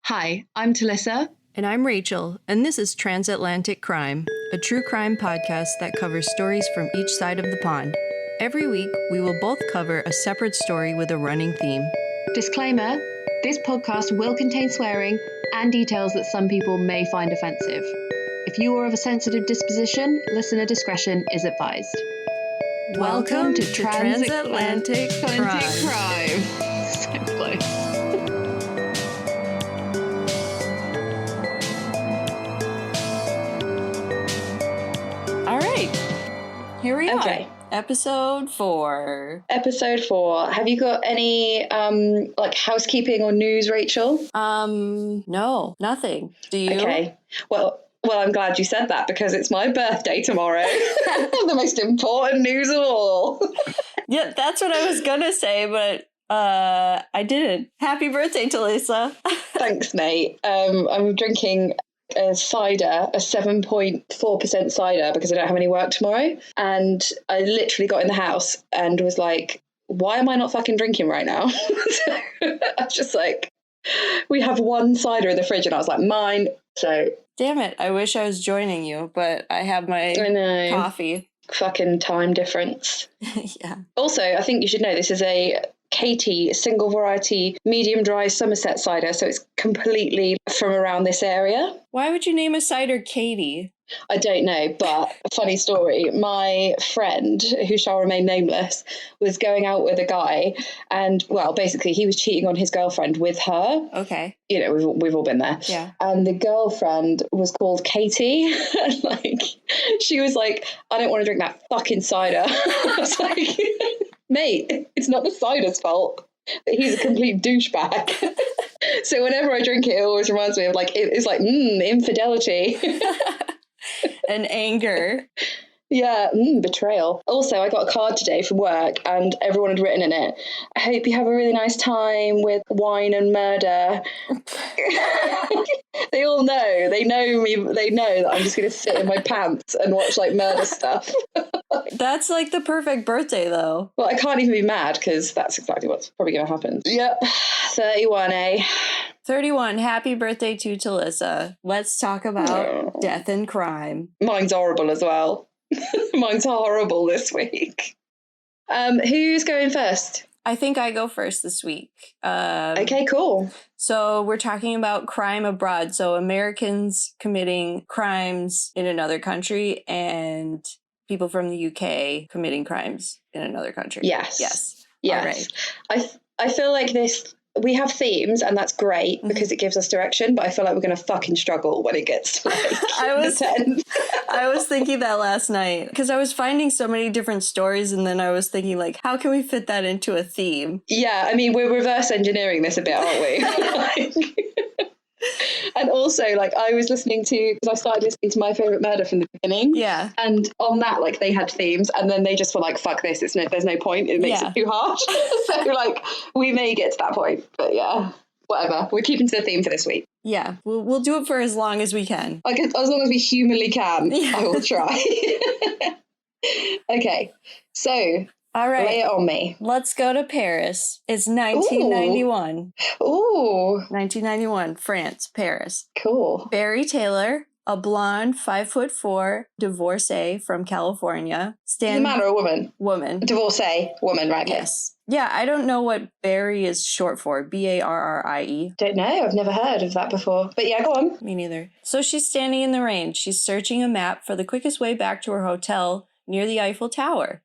Hi, I'm Talicza. And I'm Rachael, and this is Transatlantic Crime, a true crime podcast that covers stories from each side of the pond. Every week, we will both cover a separate story with a running theme. Disclaimer, this podcast will contain swearing and details that some people may find offensive. If you are of a sensitive disposition, listener discretion is advised. Welcome to Transatlantic Crime. So close. All right, here we Okay. are. Episode 4. Episode 4. Have you got any housekeeping or news, Rachel? No, nothing. Do you? Okay. Well, I'm glad you said that because it's my birthday tomorrow. The most important news of all. Yeah, that's what I was gonna say, but I didn't. Happy birthday, Talicza. Thanks, mate. I'm drinking a cider, a 7.4% cider, because I don't have any work tomorrow. And I literally got in the house and was like, why am I not fucking drinking right now? So I was just like, we have one cider in the fridge, and I was like, mine. So Damn it, I wish I was joining you, but I have my I know. coffee. Fucking time difference. Yeah. Also, I think you should know this is a Katie single variety medium dry Somerset cider, so it's completely from around this area. Why would you name a cider Katie? I don't know, but a funny story. My friend, who shall remain nameless, was going out with a guy, and well, basically he was cheating on his girlfriend with her. Okay. You know, we've all been there. Yeah. And the girlfriend was called Katie. And like, she was like, I don't want to drink that fucking cider. I was like, mate, it's not the cider's fault. He's a complete douchebag. So whenever I drink it, it always reminds me of like, it's like, infidelity. And anger. Yeah, betrayal. Also, I got a card today from work and everyone had written in it, I hope you have a really nice time with wine and murder. They all know. They know me. They know that I'm just going to sit in my pants and watch like murder stuff. That's like the perfect birthday, though. Well, I can't even be mad because that's exactly what's probably going to happen. Yep, 31, eh? 31. Happy birthday to Talicza. Let's talk about death and crime. Mine's horrible as well. Mine's horrible this week. Who's going first? I think I go first this week. Okay, cool. So we're talking about crime abroad. So Americans committing crimes in another country and people from the UK committing crimes in another country. Yes. All right. I feel like we have themes and that's great because it gives us direction, but I feel like we're going to fucking struggle when it gets to like I was thinking that last night because I was finding so many different stories and then I was thinking like, how can we fit that into a theme? Yeah, I mean, we're reverse engineering this a bit, aren't we? And also, like, I was listening to, because I started listening to My Favorite Murder from the beginning. Yeah. And on that, like, they had themes, and then they just were like, fuck this, there's no point, it makes it too hard. So, like, we may get to that point, but yeah, whatever. We're keeping to the theme for this week. Yeah, we'll do it for as long as we can. Like, as long as we humanly can, I will try. Okay, so... All right. Lay it on me. Let's go to Paris. It's 1991. Ooh. 1991, France, Paris. Cool. Barrie Taylor, a blonde, 5'4" divorcee from California. Is it a man or a woman? Woman. Divorcee. Woman, right? Okay. Yes. Yeah, I don't know what Barrie is short for. Barrie. Don't know. I've never heard of that before. But yeah, go on. Me neither. So she's standing in the rain. She's searching a map for the quickest way back to her hotel near the Eiffel Tower.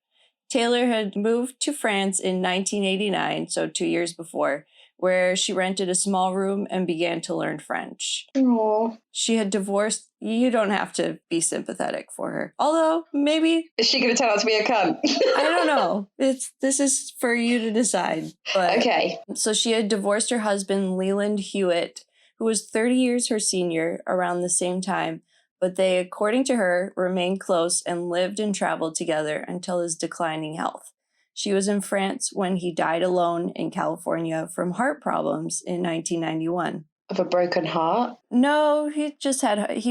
Taylor had moved to France in 1989, so 2 years before, where she rented a small room and began to learn French. Aww. She had divorced. You don't have to be sympathetic for her. Although, maybe... Is she going to turn out to be a cunt? I don't know. This is for you to decide. But, okay. So she had divorced her husband, Leland Hewitt, who was 30 years her senior around the same time. But they, according to her, remained close and lived and traveled together until his declining health. She was in France when he died alone in California from heart problems in 1991. Of a broken heart? No, he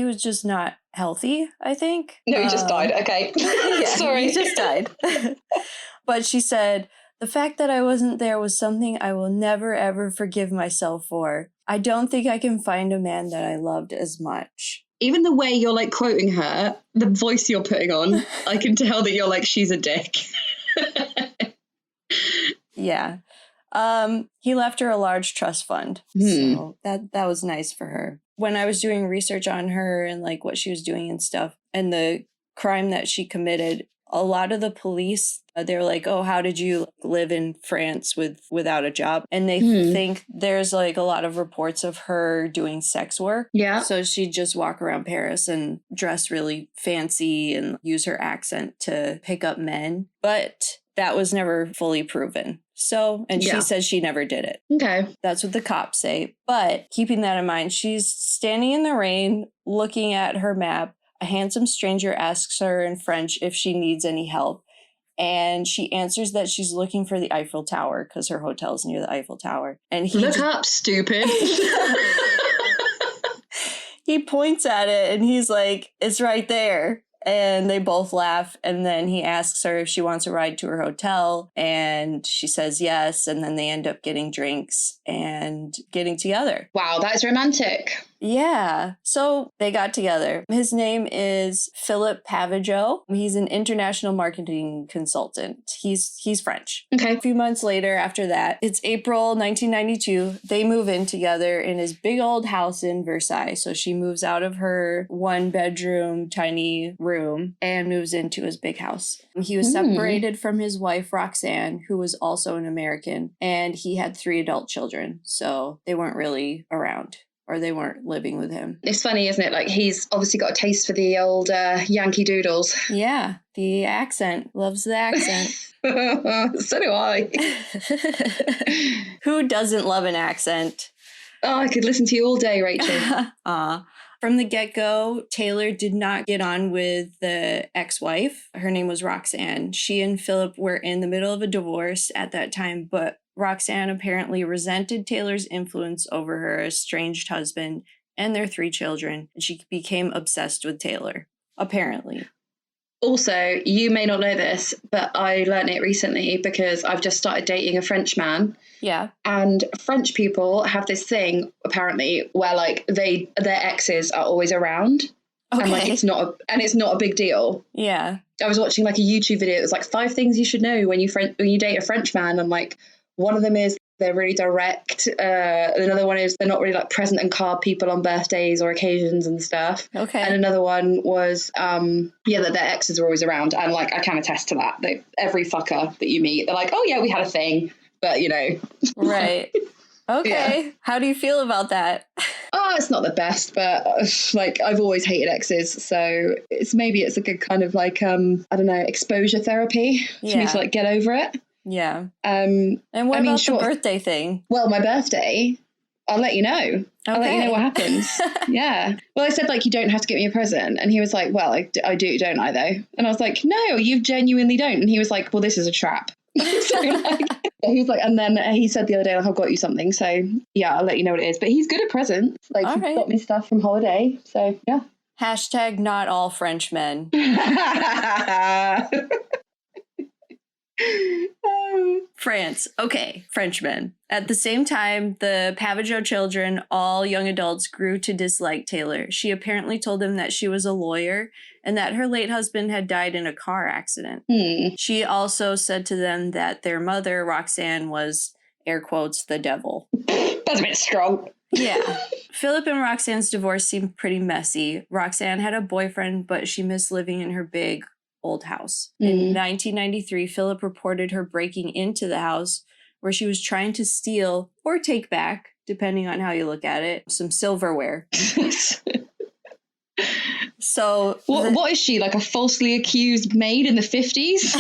was just not healthy, I think. No, he just died. Okay. Yeah, Sorry. He just died. But she said, the fact that I wasn't there was something I will never, ever forgive myself for. I don't think I can find a man that I loved as much. Even the way you're like quoting her, the voice you're putting on, I can tell that you're like, she's a dick. Yeah. He left her a large trust fund. So that was nice for her. When I was doing research on her and like what she was doing and stuff and the crime that she committed, a lot of the police, they're like, oh, how did you live in France without a job? And they think there's like a lot of reports of her doing sex work. Yeah. So she'd just walk around Paris and dress really fancy and use her accent to pick up men. But that was never fully proven. So, and she says she never did it. Okay. That's what the cops say. But keeping that in mind, she's standing in the rain, looking at her map. A handsome stranger asks her in French if she needs any help. And she answers that she's looking for the Eiffel Tower because her hotel's near the Eiffel Tower. And he Look up, stupid. He points at it and he's like, it's right there. And they both laugh. And then he asks her if she wants a ride to her hotel. And she says yes. And then they end up getting drinks and getting together. Wow, that is romantic. Yeah. So they got together. His name is Philip Pavigeau. He's an international marketing consultant. He's French. Okay. A few months later after that, it's April 1992. They move in together in his big old house in Versailles. So she moves out of her 1-bedroom tiny room and moves into his big house. He was separated from his wife, Roxanne, who was also an American, and he had 3 adult children. So they weren't really around. Or they weren't living with him. It's funny, isn't it? Like, he's obviously got a taste for the old Yankee Doodles. Yeah, the accent. Loves the accent. So do I. Who doesn't love an accent? Oh, I could listen to you all day, Rachel. From the get-go, Taylor did not get on with the ex-wife. Her name was Roxanne. She and Philip were in the middle of a divorce at that time, but Roxanne apparently resented Taylor's influence over her estranged husband and their 3 children, and she became obsessed with Taylor, apparently. Also, you may not know this, but I learned it recently because I've just started dating a French man. Yeah. And French people have this thing, apparently, where like their exes are always around. Okay. And like it's not a big deal. Yeah. I was watching like a YouTube video. It was like 5 things you should know when you date a French man, and like one of them is they're really direct. Another one is they're not really like present and card people on birthdays or occasions and stuff. Okay. And another one was, that their exes are always around. And like, I can attest to that. Every fucker that you meet, they're like, oh yeah, we had a thing, but you know. Right. Okay. Yeah. How do you feel about that? Oh, it's not the best, but like I've always hated exes. So it's a good kind of like, I don't know, exposure therapy for me to like get over it. Yeah. And what about the birthday thing? Well, my birthday, I'll let you know. Okay. I'll let you know what happens. Yeah. Well, I said, like, you don't have to get me a present. And he was like, well, I do, don't I, though? And I was like, no, you genuinely don't. And he was like, well, this is a trap. So, like, he was like, and then he said the other day, like, I've got you something. So, yeah, I'll let you know what it is. But he's good at presents. Like, he got me stuff from holiday. So, yeah. # not all French men. France. Okay, Frenchmen. At the same time, the Pavigeau children, all young adults, grew to dislike Taylor. She apparently told them that she was a lawyer and that her late husband had died in a car accident. She also said to them that their mother, Roxanne, was, air quotes, the devil. That's a bit strong. Yeah. Philip and Roxanne's divorce seemed pretty messy. Roxanne had a boyfriend, but she missed living in her big old house. In 1993, Philip reported her breaking into the house where she was trying to steal or take back, depending on how you look at it, some silverware. So what is she, like a falsely accused maid in the 50s?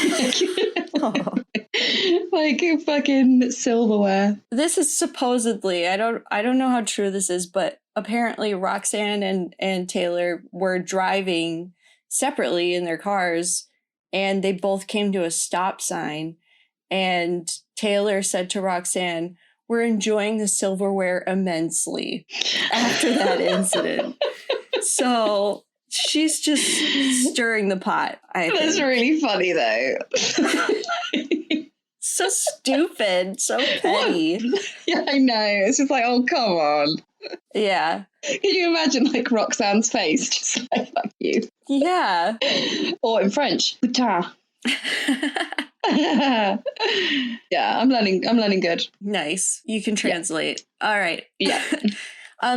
Like a fucking silverware. This is supposedly, I don't know how true this is, but apparently Roxanne and Taylor were driving separately in their cars, and they both came to a stop sign, and Taylor said to Roxanne, "We're enjoying the silverware immensely," after that incident. So she's just stirring the pot, I think. That's really funny, though. So So stupid. So petty. Yeah, I know. It's just like, oh, come on. Yeah. Can you imagine like Roxanne's face? Just like, fuck you. Yeah. Or in French, putain. Yeah, I'm learning good. Nice. You can translate. Yeah. All right. Yeah.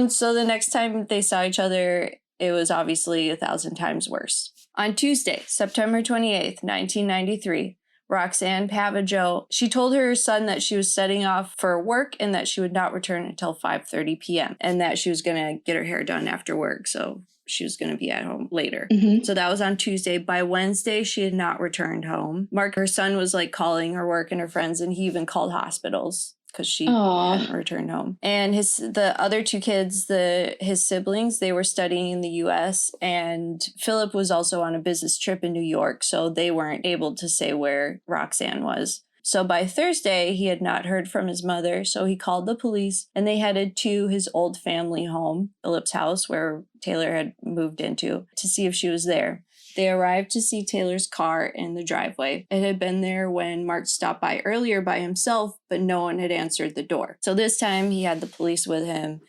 So the next time they saw each other, it was obviously 1,000 times worse. On Tuesday, September 28th, 1993, Roxanne Pavageau, she told her son that she was setting off for work and that she would not return until 5:30 p.m. and that she was going to get her hair done after work. So she was going to be at home later. Mm-hmm. So that was on Tuesday. By Wednesday, she had not returned home. Mark, her son, was like calling her work and her friends, and he even called hospitals because she hadn't returned home. And the other two kids, his siblings, they were studying in the U.S. and Philip was also on a business trip in New York, so they weren't able to say where Roxanne was. So by Thursday, he had not heard from his mother, so he called the police and they headed to his old family home, Philip's house, where Taylor had moved into, to see if she was there. They arrived to see Taylor's car in the driveway. It had been there when Mark stopped by earlier by himself, but no one had answered the door. So this time he had the police with him,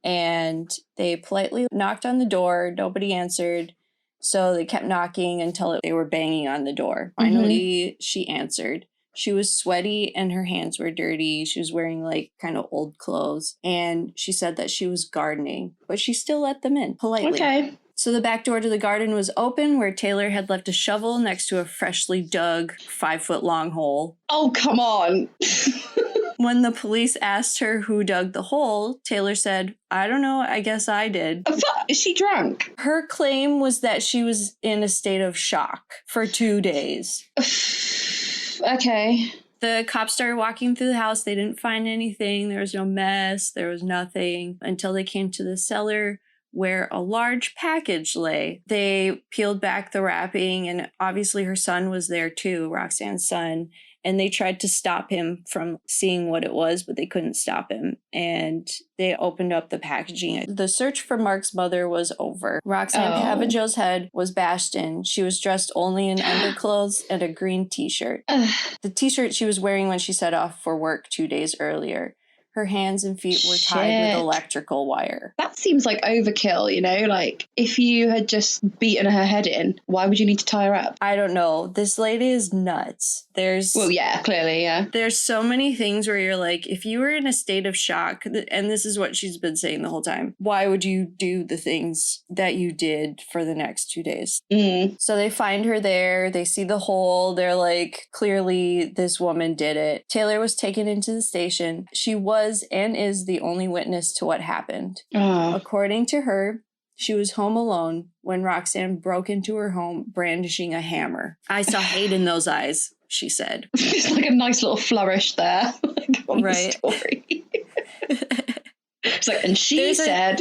and they politely knocked on the door. Nobody answered, so they kept knocking until they were banging on the door. Finally, she answered. She was sweaty and her hands were dirty. She was wearing like kind of old clothes, and she said that she was gardening, but she still let them in politely. Okay. So the back door to the garden was open, where Taylor had left a shovel next to a freshly dug 5-foot-long hole. Oh, come on. When the police asked her who dug the hole, Taylor said, "I don't know, I guess I did." Is she drunk? Her claim was that she was in a state of shock for 2 days. Okay. The cops started walking through the house. They didn't find anything. There was no mess. There was nothing until they came to the cellar, where a large package lay. They peeled back the wrapping, and obviously her son was there too, Roxanne's son, and they tried to stop him from seeing what it was, but they couldn't stop him, and they opened up the packaging. The search for Mark's mother was over. Roxanne Pavageau's head was bashed in. She was dressed only in underclothes and a green t-shirt. The t-shirt she was wearing when she set off for work 2 days earlier. Her hands and feet were tied with electrical wire. That seems like overkill, you know? Like, if you had just beaten her head in, why would you need to tie her up? I don't know. This lady is nuts. Well, yeah, clearly, yeah. There's so many things where you're like, if you were in a state of shock, and this is what she's been saying the whole time, why would you do the things that you did for the next 2 days? So they find her there. They see the hole. They're like, clearly this woman did it. Taylor was taken into the station. She was and is the only witness to what happened. According to her, she was home alone when Roxanne broke into her home brandishing a hammer. "I saw hate in those eyes," she said. It's like a nice little flourish there. Right. The story. It's like, and she said...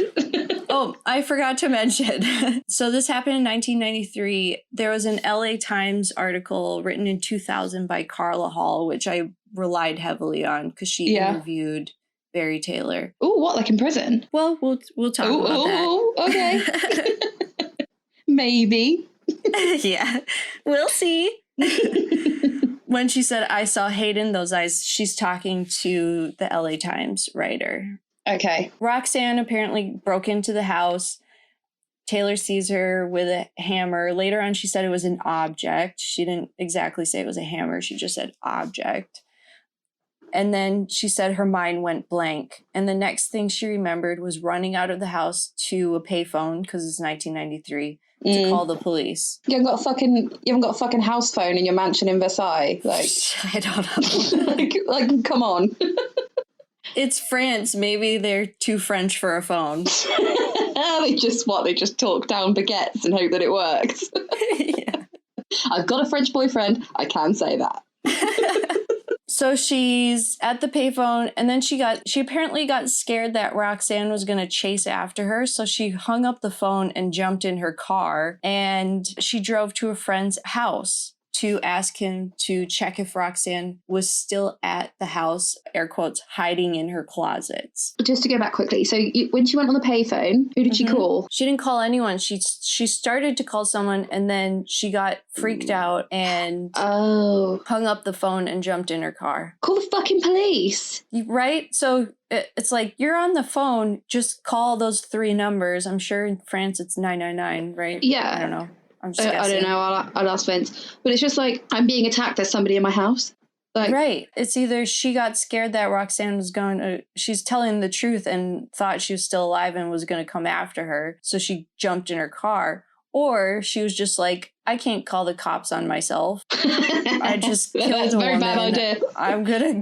Oh, I forgot to mention. So this happened in 1993. There was an LA Times article written in 2000 by Carla Hall, which I relied heavily on because she interviewed Barrie Taylor. Oh, what, like in prison? Well, we'll talk about that. Okay. Maybe. Yeah, we'll see. When she said, "I saw hate in those eyes," she's talking to the LA Times writer. Okay. Roxanne apparently broke into the house. Taylor sees her with a hammer. Later on, she said it was an object. She didn't exactly say it was a hammer. She just said object. And then she said her mind went blank. And the next thing she remembered was running out of the house to a payphone, because it's 1993, to call the police. You haven't got a fucking house phone in your mansion in Versailles. Like, I don't know. like, come on. It's France. Maybe they're too French for a phone. They just talk down baguettes and hope that it works. Yeah. I've got a French boyfriend. I can say that. So she's at the payphone, and then she apparently got scared that Roxanne was going to chase after her. So she hung up the phone and jumped in her car, and she drove to a friend's house. to ask him to check if Roxanne was still at the house, air quotes, hiding in her closets. Just to go back quickly. So when she went on the payphone, who did she call? She didn't call anyone. She started to call someone, and then she got freaked out and hung up the phone and jumped in her car. Call the fucking police. Right? So it's like, you're on the phone, just call those 3 numbers. I'm sure in France it's 999, right? Yeah. I don't know. I'm just guessing. I don't know. I'll ask Vince. But it's just like, I'm being attacked. There's somebody in my house. Like, right. It's either she got scared that Roxanne was she's telling the truth and thought she was still alive and was going to come after her. So she jumped in her car. Or she was just like, I can't call the cops on myself. I just killed That's a a very woman. bad idea. I'm going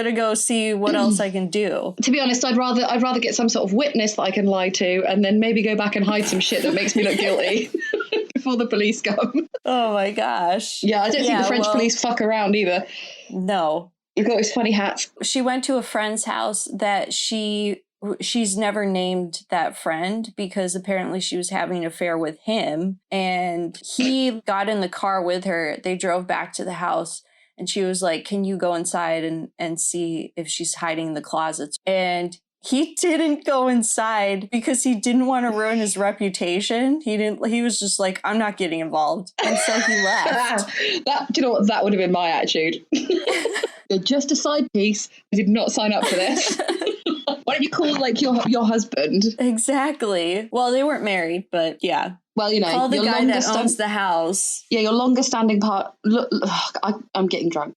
to go see what else I can do. To be honest, I'd rather get some sort of witness that I can lie to and then maybe go back and hide some shit that makes me look guilty before the police come. Oh my gosh. Yeah, I don't think the French police fuck around either. No. You've got those funny hats. She went to a friend's house that she's never named that friend because apparently she was having an affair with him, and he got in the car with her. They drove back to the house. And she was like, can you go inside and see if she's hiding in the closets? And he didn't go inside because he didn't want to ruin his reputation. He was just like, I'm not getting involved. And so he left. Do you know what? That would have been my attitude. You're just a side piece. I did not sign up for this. Why don't you call like your husband? Exactly. Well, they weren't married, but yeah. Well, you know, call the guy that owns the house. Yeah, your longest standing part. Look, I'm getting drunk.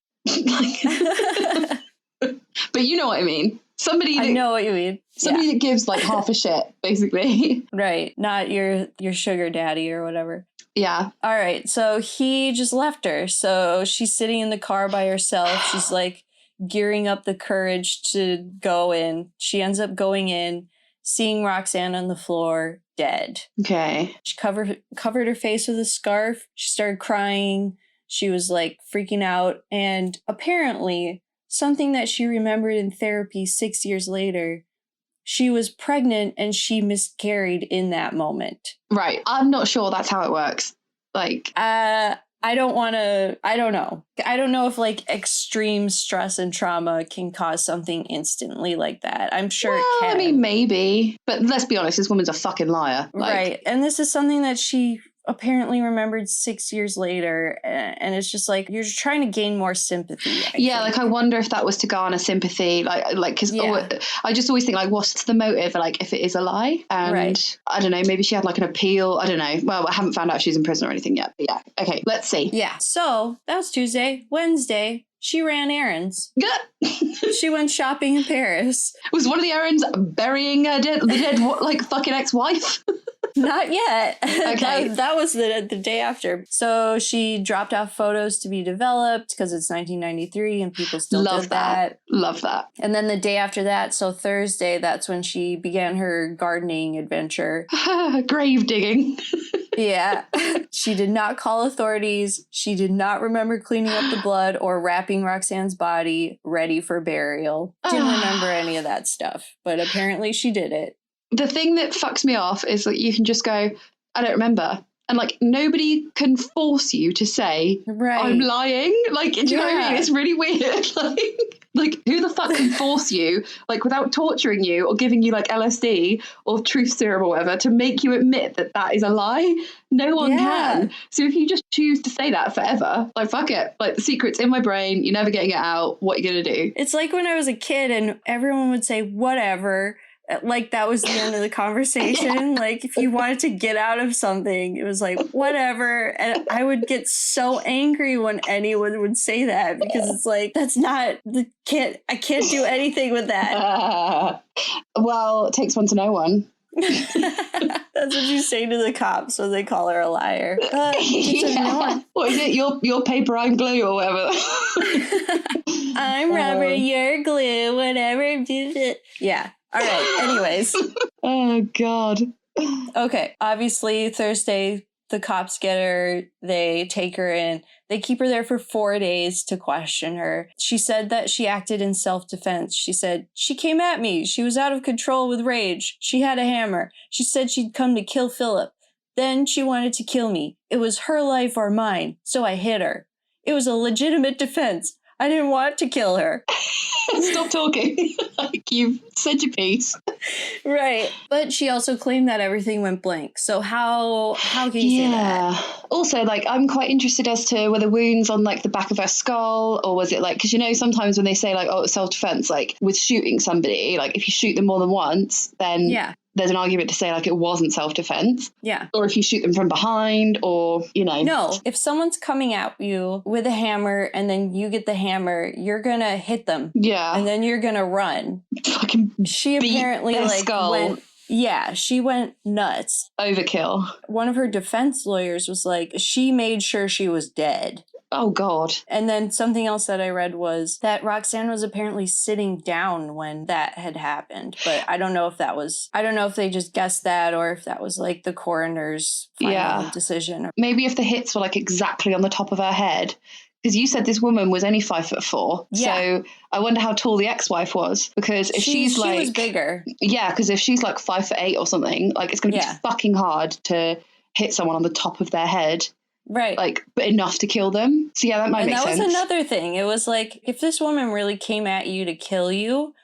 But you know what I mean. I know what you mean. Somebody that gives like half a shit, basically. Right. Not your sugar daddy or whatever. Yeah. All right. So he just left her. So she's sitting in the car by herself. She's like gearing up the courage to go in. She ends up going in, seeing Roxanne on the floor, dead. Okay. She covered her face with a scarf. She started crying. She was like freaking out. And apparently something that she remembered in therapy 6 years later, she was pregnant and she miscarried in that moment. Right. I'm not sure that's how it works. Like, I don't know. I don't know if like extreme stress and trauma can cause something instantly like that. I'm sure it can. I mean, maybe. But let's be honest, this woman's a fucking liar. Right. And this is something that she apparently remembered 6 years later. And it's just like, you're just trying to gain more sympathy. Like, I wonder if that was to garner sympathy. Because I just always think, like, what's the motive? Like, if it is a lie? And right. I don't know, maybe she had like an appeal. I don't know. Well, I haven't found out if she's in prison or anything yet. But yeah. Okay, let's see. Yeah. So that was Tuesday. Wednesday, she ran errands. She went shopping in Paris. Was one of the errands burying the dead like fucking ex-wife? Not yet. Okay. that was the day after. So she dropped off photos to be developed because it's 1993 and people still did that. Love that. And then the day after that, so Thursday, that's when she began her gardening adventure. Grave digging. Yeah. She did not call authorities. She did not remember cleaning up the blood or wrapping Roxanne's body ready for burial. Didn't remember any of that stuff, but apparently she did it. The thing that fucks me off is that you can just go, I don't remember. And like, nobody can force you to say, I'm lying. Like, do you know what I mean? It's really weird. Like, who the fuck can force you, like, without torturing you or giving you like LSD or truth serum or whatever, to make you admit that that is a lie? No one can. So if you just choose to say that forever, like, fuck it. Like, the secret's in my brain. You're never getting it out. What are you going to do? It's like when I was a kid and everyone would say, whatever. Like, that was the end of the conversation. Like, if you wanted to get out of something, it was like, whatever. And I would get so angry when anyone would say that, because it's like, that's not I can't do anything with that. Well, it takes one to know one. That's what you say to the cops when they call her a liar. What is it? Your paper, I'm glue, or whatever. I'm rubber, you're glue, whatever. Yeah. All right. Anyways. Oh, God. Okay. Obviously, Thursday, the cops get her. They take her in. They keep her there for 4 days to question her. She said that she acted in self-defense. She said, she came at me. She was out of control with rage. She had a hammer. She said she'd come to kill Philip. Then she wanted to kill me. It was her life or mine, so I hit her. It was a legitimate defense. I didn't want to kill her. Stop talking. Like, you've said your piece. Right. But she also claimed that everything went blank. So how can you say that? Also, like, I'm quite interested as to were the wounds on, like, the back of her skull, or was it, like, because, you know, sometimes when they say, like, oh, it's self-defense, like, with shooting somebody, like, if you shoot them more than once, then there's an argument to say, like, it wasn't self-defense. Yeah. Or if you shoot them from behind, or, you know. No, if someone's coming at you with a hammer and then you get the hammer, you're going to hit them. Yeah. And then you're going to run. Fucking she apparently, like, skull. she went nuts. Overkill. One of her defense lawyers was like, she made sure she was dead. Oh, God. And then something else that I read was that Roxanne was apparently sitting down when that had happened. But I don't know if they just guessed that or if that was like the coroner's final decision. Maybe if the hits were like exactly on the top of her head. Because you said this woman was only 5'4". Yeah. So I wonder how tall the ex-wife was. Because if she was bigger. Yeah, because if she's like 5'8" or something, like it's going to be fucking hard to hit someone on the top of their head. Right. Like, but enough to kill them. So yeah, that might make sense. And that was another thing. It was like, if this woman really came at you to kill you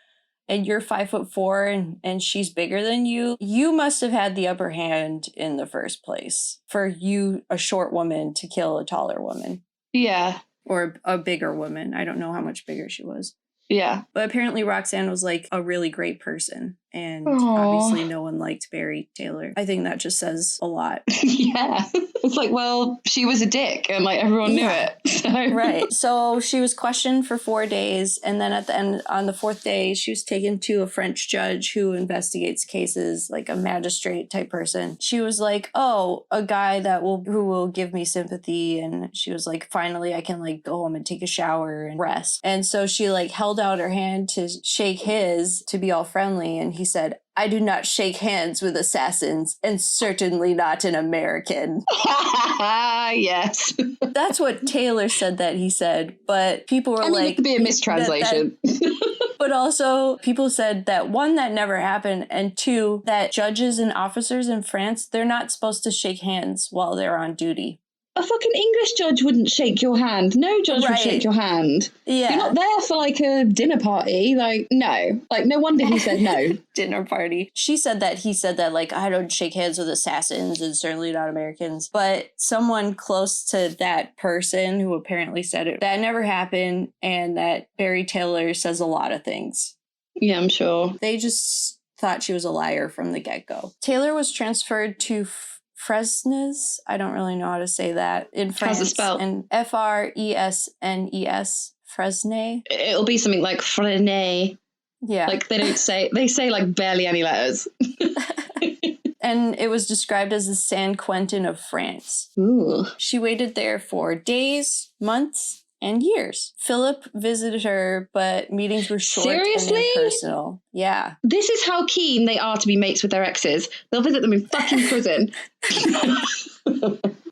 and you're 5'4" and she's bigger than you, you must have had the upper hand in the first place for you, a short woman, to kill a taller woman. Yeah. Or a bigger woman. I don't know how much bigger she was. Yeah. But apparently Roxanne was like a really great person. And obviously no one liked Barrie Taylor. I think that just says a lot. Yeah. It's like, well, she was a dick and like everyone knew it. So. Right. So she was questioned for 4 days. And then at the end, on the 4th day, she was taken to a French judge who investigates cases, like a magistrate type person. She was like, oh, a guy who will give me sympathy. And she was like, finally, I can like go home and take a shower and rest. And so she like held out her hand to shake his to be all friendly. And he said, I do not shake hands with assassins, and certainly not an American. Yes. That's what Taylor said that he said, but people were like... it could be a mistranslation. But also, people said that, one, that never happened, and two, that judges and officers in France, they're not supposed to shake hands while they're on duty. A fucking English judge wouldn't shake your hand. No judge would shake your hand. Yeah. You're not there for like a dinner party. Like, no. Like, no wonder he said no. Dinner party. He said that, like, I don't shake hands with assassins and certainly not Americans. But someone close to that person who apparently said it, that never happened, and that Barrie Taylor says a lot of things. Yeah, I'm sure. They just thought she was a liar from the get-go. Taylor was transferred to Fresnes, I don't really know how to say that, in France. How's it spelled? And Fresnes, Fresne. It'll be something like Fresne. Yeah. Like they say like barely any letters. And it was described as the San Quentin of France. Ooh. She waited there for days, months, and years. Philip visited her, but meetings were short and impersonal. Yeah. This is how keen they are to be mates with their exes. They'll visit them in fucking prison.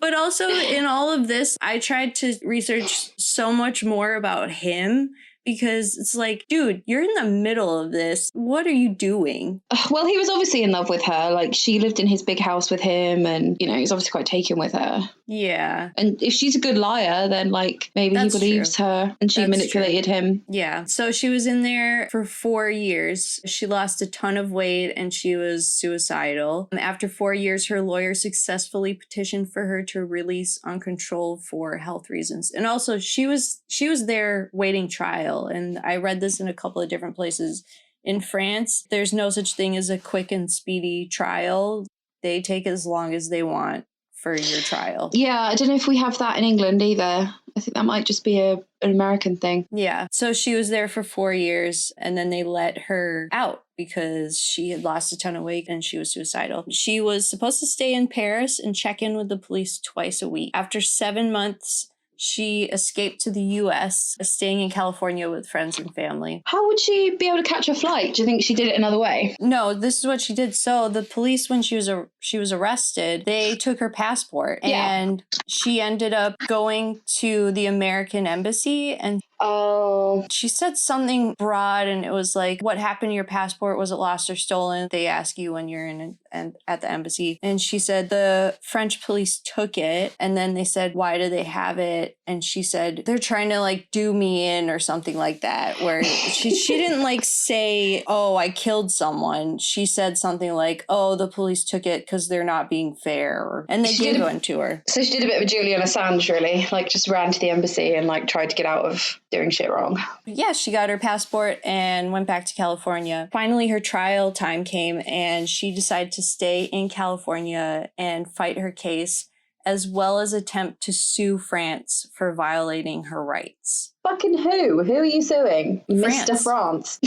But also in all of this, I tried to research so much more about him, because it's like, dude, you're in the middle of this. What are you doing? Well, he was obviously in love with her. Like, she lived in his big house with him, and, you know, he was obviously quite taken with her. Yeah. And if she's a good liar, then, like, maybe he believes her and she manipulated him. Yeah. So she was in there for 4 years. She lost a ton of weight and she was suicidal. After 4 years, her lawyer successfully petitioned for her to release on control for health reasons. And also, she was there waiting trial. And I read this in a couple of different places. In France, there's no such thing as a quick and speedy trial. They take as long as they want for your trial. Yeah, I don't know if we have that in England either. I think that might just be an American thing. Yeah. So she was there for 4 years, and then they let her out because she had lost a ton of weight and she was suicidal. She was supposed to stay in Paris and check in with the police twice a week. After 7 months, she escaped to the U.S., staying in California with friends and family. How would she be able to catch a flight? Do you think she did it another way? No, this is what she did. So the police, when she was arrested, they took her passport, and she ended up going to the American embassy and Oh. She said something broad, and it was like, what happened to your passport? Was it lost or stolen? They ask you when you're at the embassy. And she said the French police took it, and then they said, why do they have it? And she said, they're trying to like do me in or something like that, where she didn't like say, oh, I killed someone. She said something like, oh, the police took it because they're not being fair. And they gave one to her. So she did a bit of a Julian Assange, really, like just ran to the embassy and like tried to get out of doing shit wrong. Yeah, she got her passport and went back to California. Finally, her trial time came, and she decided to stay in California and fight her case, as well as attempt to sue France for violating her rights. Fucking who? Who are you suing? France. Mr. France.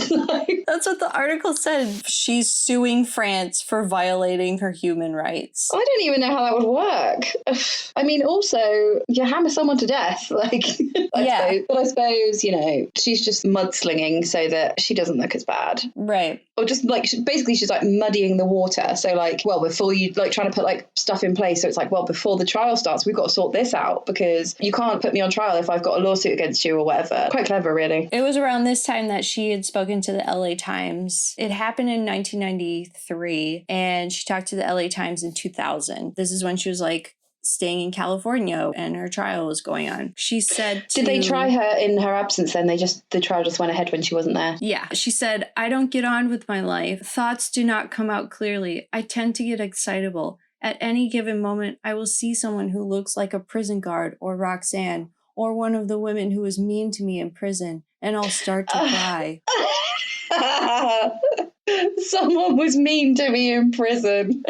That's what the article said. She's suing France for violating her human rights. I don't even know how that would work. I mean, also, you hammer someone to death. Like, I suppose, you know, she's just mudslinging so that she doesn't look as bad. Right. Or just like, basically she's like muddying the water. So like, well, before you like trying to put like stuff in place. So it's like, well, before the trial starts, we've got to sort this out because you can't put me on trial if I've got a lawsuit against you or whatever. Quite clever, really. It was around this time that she had spoken to the LA Times. It happened in 1993, and she talked to the LA Times in 2000. This is when she was like staying in California and her trial was going on. She said Did they try her in her absence then? The trial just went ahead when she wasn't there? Yeah. She said, I don't get on with my life. Thoughts do not come out clearly. I tend to get excitable. At any given moment, I will see someone who looks like a prison guard or Roxanne or one of the women who was mean to me in prison, and I'll start to cry. Someone was mean to me in prison.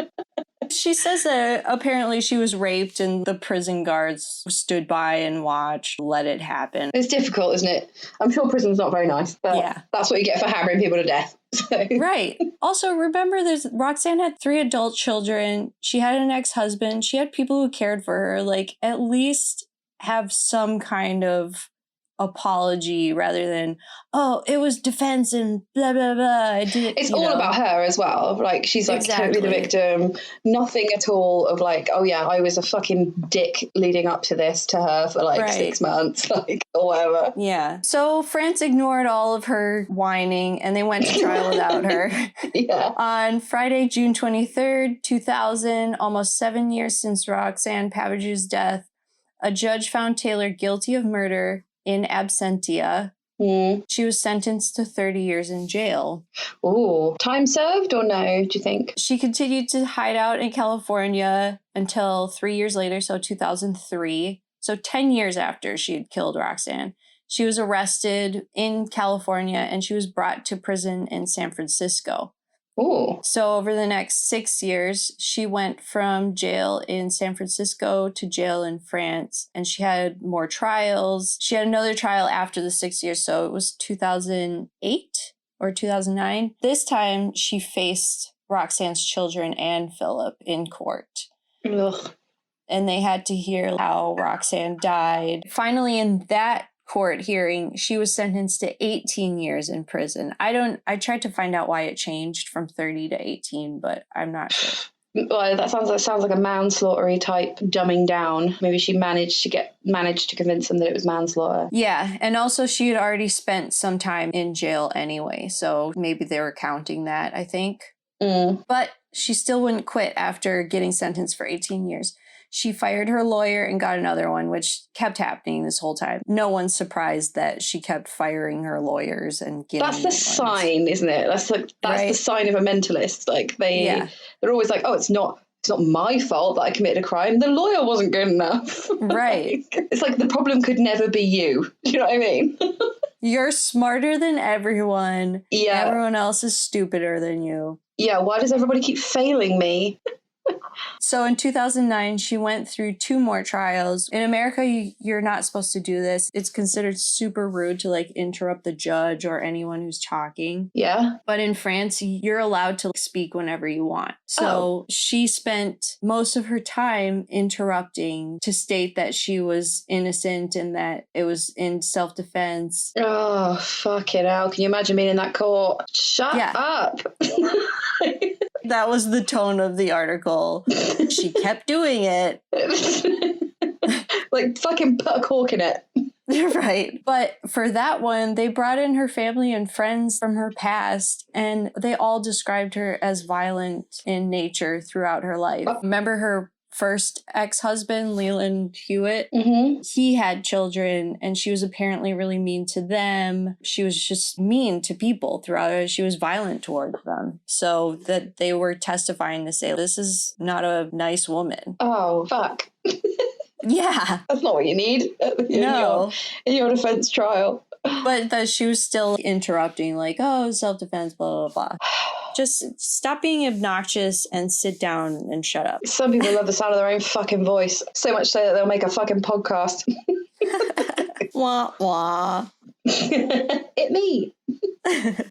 She says that apparently she was raped and the prison guards stood by and watched, let it happen. It's difficult, isn't it? I'm sure prison's not very nice, but that's what you get for hammering people to death. So. Right. Also, remember, Roxanne had 3 adult children. She had an ex-husband. She had people who cared for her. Like, at least have some kind of apology rather than, oh, it was defense and blah blah blah. It's all about her as well. Like, she's like totally the victim. Nothing at all of like, oh yeah, I was a fucking dick leading up to this to her for like 6 months, like, or whatever. Yeah. So France ignored all of her whining and they went to trial without her. Yeah. On Friday, June 23rd, 2000, almost 7 years since Roxanne Pavage's death, a judge found Taylor guilty of murder in absentia. She was sentenced to 30 years in jail. Ooh. Time served or no, do you think? She continued to hide out in California until 3 years later, so 2003. So 10 years after she had killed Roxanne. She was arrested in California and she was brought to prison in San Francisco. Ooh. So over the next 6 years, she went from jail in San Francisco to jail in France, and she had more trials. She had another trial after the 6 years, so it was 2008 or 2009. This time, she faced Roxanne's children and Philip in court. Ugh. And they had to hear how Roxanne died. Finally, in that court hearing, she was sentenced to 18 years in prison. I tried to find out why it changed from 30 to 18, but I'm not sure. Well, that sounds like a manslaughter type dumbing down. Maybe she managed to convince them that it was manslaughter. Yeah, and also she had already spent some time in jail anyway, so maybe they were counting that, I think. But she still wouldn't quit after getting sentenced for 18 years. She fired her lawyer and got another one, which kept happening this whole time. No one's surprised that she kept firing her lawyers and getting That's the sign, isn't it? That's the sign of a mentalist. Like they're always like, oh, it's not my fault that I committed a crime. The lawyer wasn't good enough. Right. It's like the problem could never be you. Do you know what I mean? You're smarter than everyone. Yeah. Everyone else is stupider than you. Yeah, why does everybody keep failing me? So in 2009, she went through 2 more trials. In America, you're not supposed to do this. It's considered super rude to like interrupt the judge or anyone who's talking. Yeah. But in France, you're allowed to speak whenever you want. So she spent most of her time interrupting to state that she was innocent and that it was in self-defense. Oh, fucking hell. Can you imagine being in that court? Shut up. That was the tone of the article. She kept doing it. Like, fucking put a cork in it. Right. But for that one, they brought in her family and friends from her past, and they all described her as violent in nature throughout her life. Remember her first ex-husband, Leland Hewitt? Mm-hmm. He had children, and she was apparently really mean to them. She was just mean to people throughout it. She was violent towards them. So that they were testifying to say, this is not a nice woman. Oh, fuck. Yeah. That's not what you need in your defense trial. But that she was still interrupting, like, oh, self-defense, blah, blah, blah. Just stop being obnoxious and sit down and shut up. Some people love the sound of their own fucking voice. So much so that they'll make a fucking podcast. Wah, wah. It me.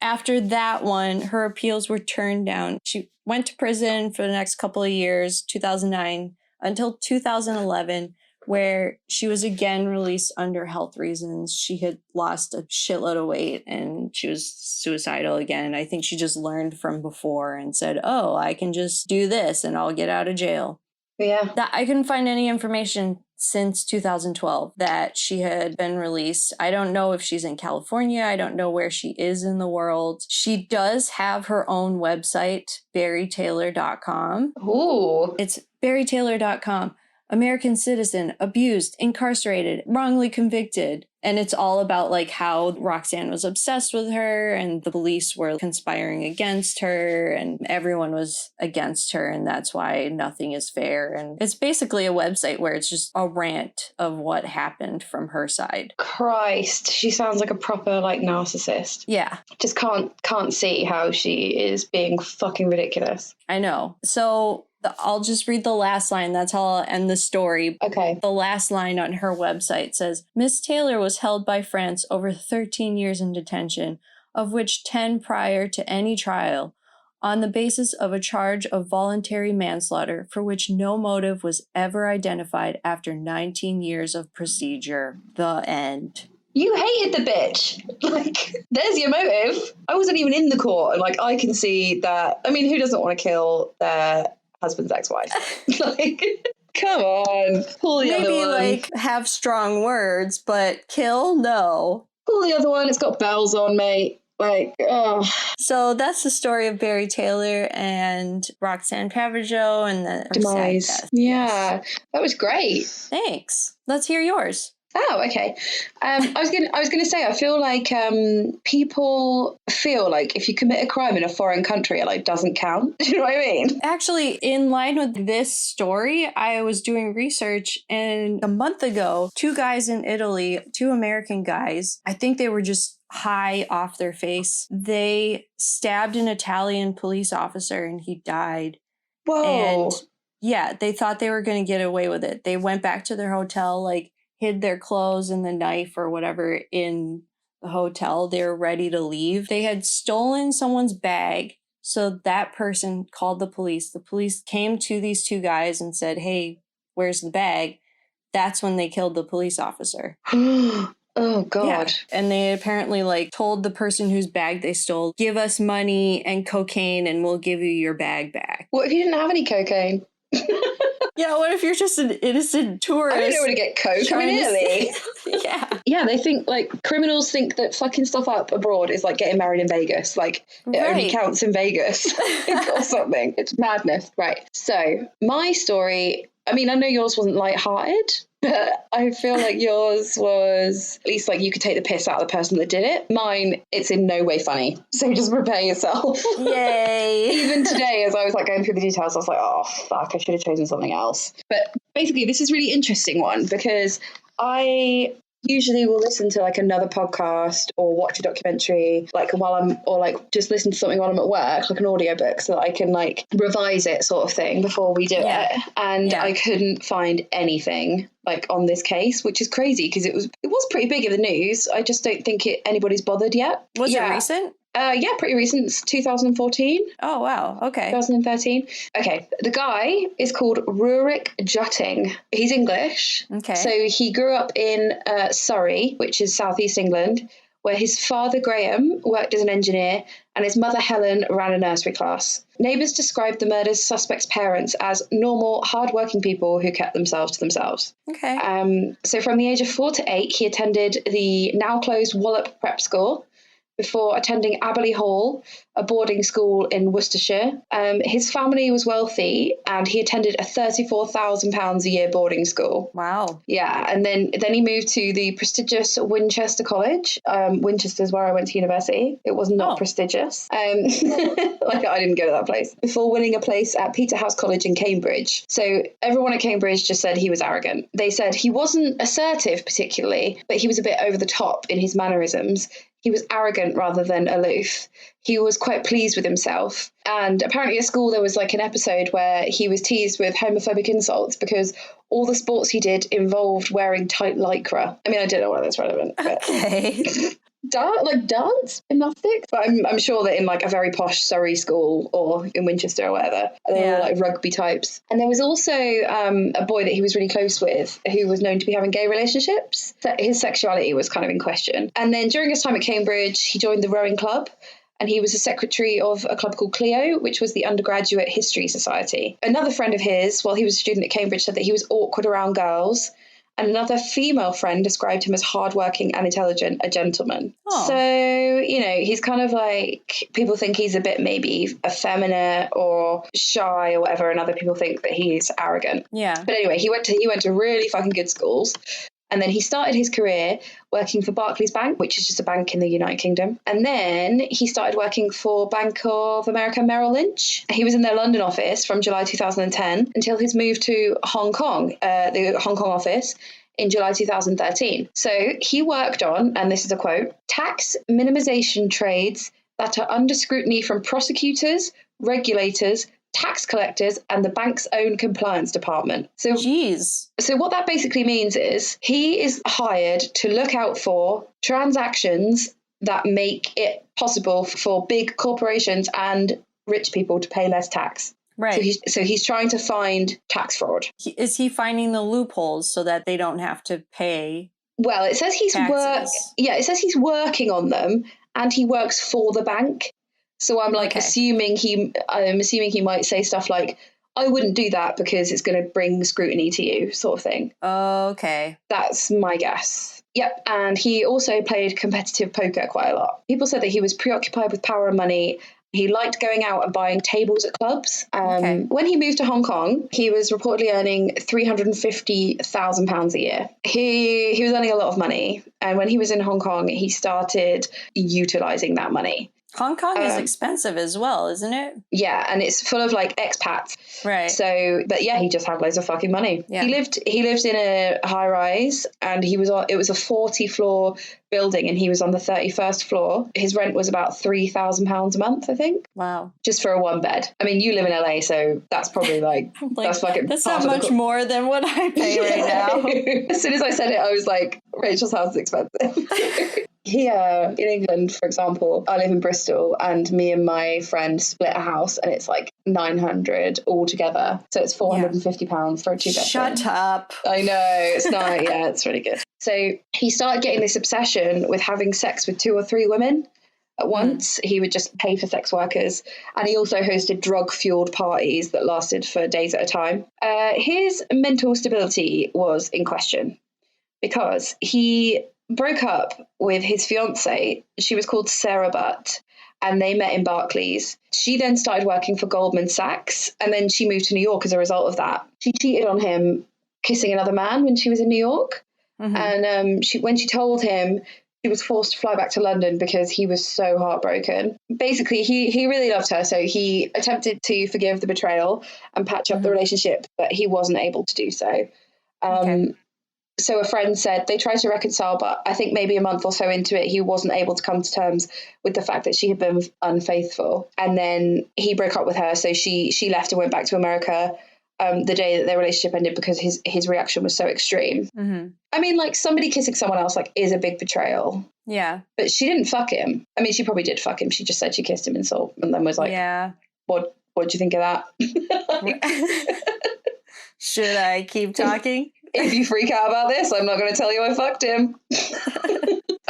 After that one, her appeals were turned down. She went to prison for the next couple of years, 2009, until 2011, where she was again released under health reasons. She had lost a shitload of weight and she was suicidal again. I think she just learned from before and said, oh, I can just do this and I'll get out of jail. Yeah. I couldn't find any information since 2012 that she had been released. I don't know if she's in California. I don't know where she is in the world. She does have her own website, barrietaylor.com. Ooh. It's barrietaylor.com. American citizen, abused, incarcerated, wrongly convicted. And it's all about like how Roxanne was obsessed with her and the police were conspiring against her and everyone was against her. And that's why nothing is fair. And it's basically a website where it's just a rant of what happened from her side. Christ, she sounds like a proper like narcissist. Yeah. Just can't see how she is being fucking ridiculous. I know. So I'll just read the last line. That's how I'll end the story. Okay. The last line on her website says, Miss Taylor was held by France over 13 years in detention, of which 10 prior to any trial, on the basis of a charge of voluntary manslaughter for which no motive was ever identified after 19 years of procedure. The end. You hated the bitch. Like, there's your motive. I wasn't even in the court. And like, I can see that. I mean, who doesn't want to kill their husband's ex-wife? Like, come on. Pull the other one. Maybe like have strong words, but kill? No. Pull the other one. It's got bells on, mate. Like, oh. So that's the story of Barrie Taylor and Roxanne Pavageau and the demise. Sad death. Yeah, that was great. Thanks. Let's hear yours. Oh, okay. I was gonna say, I feel like people feel like if you commit a crime in a foreign country, it like doesn't count. Do you know what I mean? Actually, in line with this story, I was doing research, and a month ago, 2 guys in Italy, 2 American guys, I think they were just high off their face. They stabbed an Italian police officer, and he died. Whoa. And yeah, they thought they were going to get away with it. They went back to their hotel, like, hid their clothes and the knife or whatever in the hotel. They were ready to leave. They had stolen someone's bag. So that person called the police. The police came to these 2 guys and said, hey, where's the bag? That's when they killed the police officer. Oh, God. Yeah. And they apparently like told the person whose bag they stole, give us money and cocaine and we'll give you your bag back. What if you didn't have any cocaine? Yeah, what if you're just an innocent tourist? I don't know where to get coke. I'm in Italy. Yeah. Yeah, they think, like, criminals think that fucking stuff up abroad is like getting married in Vegas. Like, it only counts in Vegas or something. It's madness. Right. So, my story, I mean, I know yours wasn't lighthearted, but I feel like yours was at least like you could take the piss out of the person that did it. Mine, it's in no way funny. So just prepare yourself. Yay. Even today, as I was like going through the details, I was like, oh, fuck, I should have chosen something else. But basically, this is a really interesting one because I usually will listen to like another podcast or watch a documentary like while I'm, or like just listen to something while I'm at work, like an audiobook, so that I can like revise it sort of thing before we do it. And I couldn't find anything like on this case, which is crazy because it was pretty big in the news. I just don't think anybody's bothered yet. Was it recent? Yeah, pretty recent. It's 2014. Oh, wow. Okay. 2013. Okay. The guy is called Rurik Jutting. He's English. Okay. So he grew up in Surrey, which is southeast England, where his father, Graham, worked as an engineer and his mother, Helen, ran a nursery class. Neighbours described the murdered suspect's parents as normal, hard-working people who kept themselves to themselves. Okay. So from the age of 4 to 8, he attended the now-closed Wallop Prep School before attending Aberley Hall, a boarding school in Worcestershire. His family was wealthy and he attended a £34,000 a year boarding school. Wow. Yeah, and then he moved to the prestigious Winchester College. Winchester's where I went to university. It was not prestigious. Like, I didn't go to that place. Before winning a place at Peterhouse College in Cambridge. So everyone at Cambridge just said he was arrogant. They said he wasn't assertive particularly, but he was a bit over the top in his mannerisms. He was arrogant rather than aloof. He was quite pleased with himself. And apparently at school there was like an episode where he was teased with homophobic insults because all the sports he did involved wearing tight lycra. I mean, I don't know whether that's relevant. But Okay. Dance, gymnastics. But I'm sure that in like a very posh Surrey school or in Winchester or whatever, they were like rugby types. And there was also a boy that he was really close with who was known to be having gay relationships. His sexuality was kind of in question. And then during his time at Cambridge, he joined the rowing club. And he was a secretary of a club called Clio, which was the undergraduate history society. Another friend of his, while he was a student at Cambridge, said that he was awkward around girls. And another female friend described him as hardworking and intelligent, a gentleman. Oh. So, you know, he's kind of like, people think he's a bit maybe effeminate or shy or whatever, and other people think that he's arrogant. Yeah. But anyway, he went to really fucking good schools. And then he started his career working for Barclays Bank, which is just a bank in the United Kingdom. And then he started working for Bank of America Merrill Lynch. He was in their London office from July 2010 until his move to Hong Kong, the Hong Kong office, in July 2013. So he worked on, and this is a quote, tax minimization trades that are under scrutiny from prosecutors, regulators, tax collectors, and the bank's own compliance department. So what that basically means is he is hired to look out for transactions that make it possible for big corporations and rich people to pay less tax. Right. So he's trying to find tax fraud. Is he finding the loopholes so that they don't have to pay? Well, it says he's working on them, and he works for the bank. So I'm like assuming he might say stuff like, I wouldn't do that because it's going to bring scrutiny to you, sort of thing. Okay. That's my guess. Yep. And he also played competitive poker quite a lot. People said that he was preoccupied with power and money. He liked going out and buying tables at clubs. When he moved to Hong Kong, he was reportedly earning £350,000 a year. He was earning a lot of money. And when he was in Hong Kong, he started utilising that money. Hong Kong is expensive as well, isn't it? Yeah, and it's full of like expats. Right. So, but yeah, he just had loads of fucking money. Yeah. He lived in a high rise, and it was a 40-floor building, and he was on the 31st floor. His rent was about £3,000 a month, I think. Wow. Just for a one bed. I mean, you live in LA, so that's probably like that's not much more than what I pay right now. As soon as I said it, I was like, Rachel's house is expensive. Here in England, for example, I live in Bristol, and me and my friend split a house, and it's like 900 altogether. So it's £450 for a two-bedroom. Shut up. I know, it's not. Yeah, it's really good. So he started getting this obsession with having sex with 2 or 3 women at once. He would just pay for sex workers, and he also hosted drug-fueled parties that lasted for days at a time. His mental stability was in question because he broke up with his fiancée. She was called Sarah Butt, and they met in Barclays. She then started working for Goldman Sachs, and then she moved to New York as a result of that. She cheated on him kissing another man when she was in New York. Mm-hmm. And when she told him, she was forced to fly back to London because he was so heartbroken. Basically, he really loved her, so he attempted to forgive the betrayal and patch up the relationship, but he wasn't able to do so. So a friend said they tried to reconcile, but I think maybe a month or so into it, he wasn't able to come to terms with the fact that she had been unfaithful. And then he broke up with her. So she left and went back to America the day that their relationship ended because his reaction was so extreme. Mm-hmm. I mean, like, somebody kissing someone else like is a big betrayal. Yeah. But she didn't fuck him. I mean, she probably did fuck him. She just said she kissed him and then was like, what do you think of that? Should I keep talking? If you freak out about this, I'm not going to tell you I fucked him.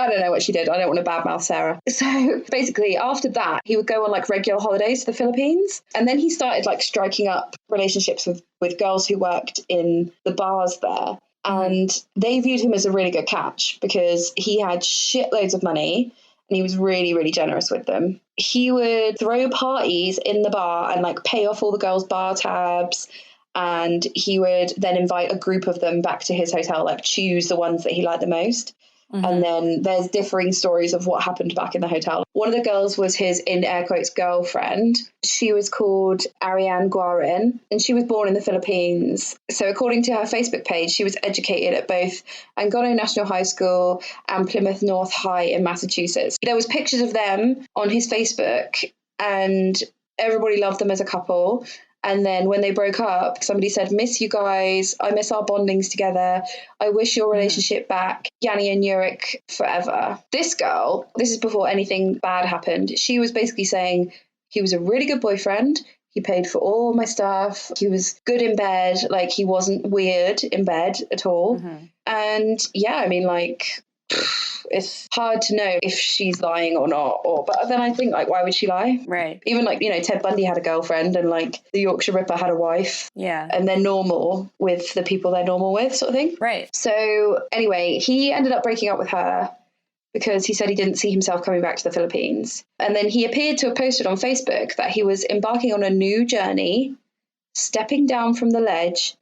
I don't know what she did. I don't want to badmouth Sarah. So basically, after that, he would go on like regular holidays to the Philippines. And then he started like striking up relationships with girls who worked in the bars there. And they viewed him as a really good catch because he had shitloads of money and he was really, really generous with them. He would throw parties in the bar and like pay off all the girls' bar tabs. And he would then invite a group of them back to his hotel, like choose the ones that he liked the most. And then there's differing stories of what happened back in the hotel. One of the girls was his, in air quotes, girlfriend. She was called Ariane Guarin, and she was born in the Philippines. So according to her Facebook page, she was educated at both Angono National High School and Plymouth North High in Massachusetts. There was pictures of them on his Facebook, and everybody loved them as a couple. And then when they broke up, somebody said, miss you guys. I miss our bondings together. I wish your relationship back. Yanni and Rurik forever. This girl, this is before anything bad happened. She was basically saying he was a really good boyfriend. He paid for all my stuff. He was good in bed. Like he wasn't weird in bed at all. And yeah, I mean, like, it's hard to know if she's lying or not. But then I think, like, why would she lie? Right. Even like, you know, Ted Bundy had a girlfriend and like the Yorkshire Ripper had a wife. Yeah. And they're normal with the people they're normal with, sort of thing. Right. So anyway, he ended up breaking up with her because he said he didn't see himself coming back to the Philippines. And then he appeared to have posted on Facebook that he was embarking on a new journey, stepping down from the ledge,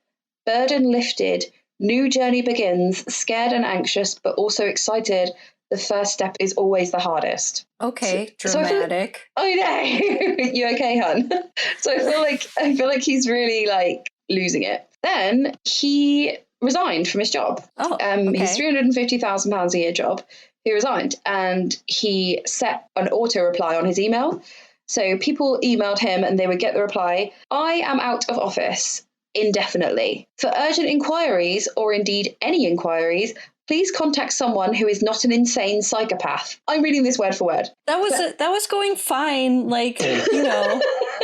burden lifted, new journey begins, scared and anxious, but also excited. The first step is always the hardest. Okay, dramatic. So I know. You okay, hun? So I feel like he's really like losing it. Then he resigned from his job. Oh, okay. His £350,000 a year job. He resigned and he set an auto reply on his email. So people emailed him and they would get the reply, I am out of office indefinitely. For urgent inquiries, or indeed any inquiries, please contact someone who is not an insane psychopath. I'm reading this word for word. That was going fine, like, you know,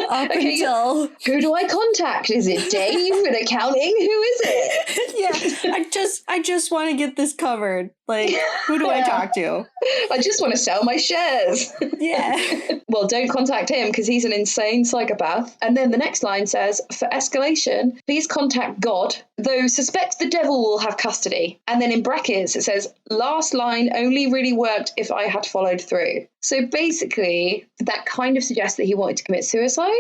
up until... Who do I contact? Is it Dave in accounting? Who is it? Yeah, I just want to get this covered. Like, who do I talk to? I just want to sell my shares. Yeah. Well, don't contact him because he's an insane psychopath. And then the next line says, for escalation, please contact God, though suspect the devil will have custody. And then in brackets, it says, last line only really worked if I had followed through. So basically, that kind of suggests that he wanted to commit suicide.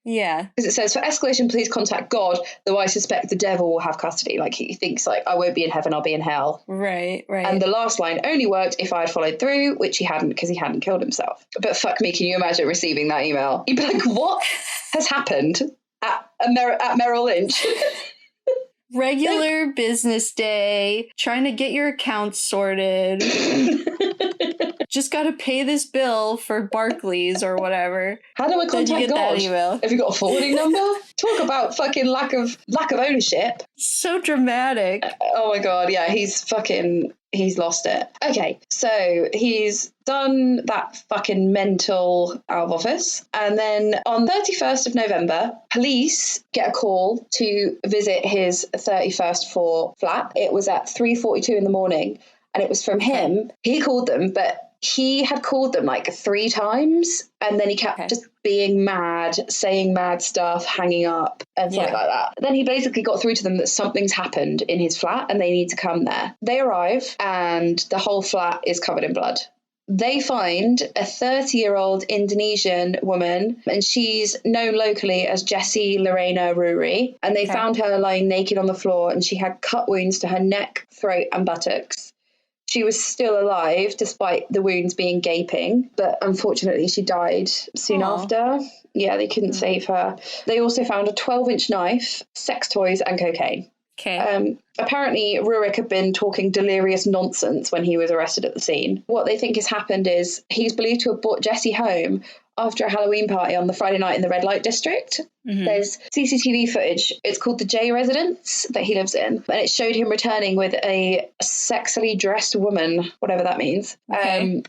Yeah. Because it says, for escalation, please contact God, though I suspect the devil will have custody. Like, he thinks, like, I won't be in heaven, I'll be in hell. Right. And the last line only worked if I had followed through, which he hadn't because he hadn't killed himself. But fuck me, can you imagine receiving that email? You'd be like, what has happened at Merrill Lynch? Regular business day, trying to get your accounts sorted. Just got to pay this bill for Barclays or whatever. How do I contact then you get God? That email. Have you got a forwarding number? Talk about fucking lack of ownership. So dramatic. Oh my God, yeah, he's lost it. Okay, so he's done that fucking mental out of office. And then on 31st of November, police get a call to visit his 31st floor flat. It was at 3:42 in the morning and it was from him. He called them, but he had called them like 3 times and then he kept just being mad, saying mad stuff, hanging up and something like that. Then he basically got through to them that something's happened in his flat and they need to come there. They arrive and the whole flat is covered in blood. They find a 30-year-old Indonesian woman and she's known locally as Jessie Lorena Ruri. And they found her lying naked on the floor and she had cut wounds to her neck, throat and buttocks. She was still alive despite the wounds being gaping, but unfortunately she died soon after. Yeah, they couldn't save her. They also found a 12-inch knife, sex toys and cocaine. Okay. Apparently, Rurik had been talking delirious nonsense when he was arrested at the scene. What they think has happened is he's believed to have brought Jessie home after a Halloween party on the Friday night in the red light district. There's CCTV footage. It's called the J residence that he lives in. And it showed him returning with a sexily dressed woman, whatever that means. Okay.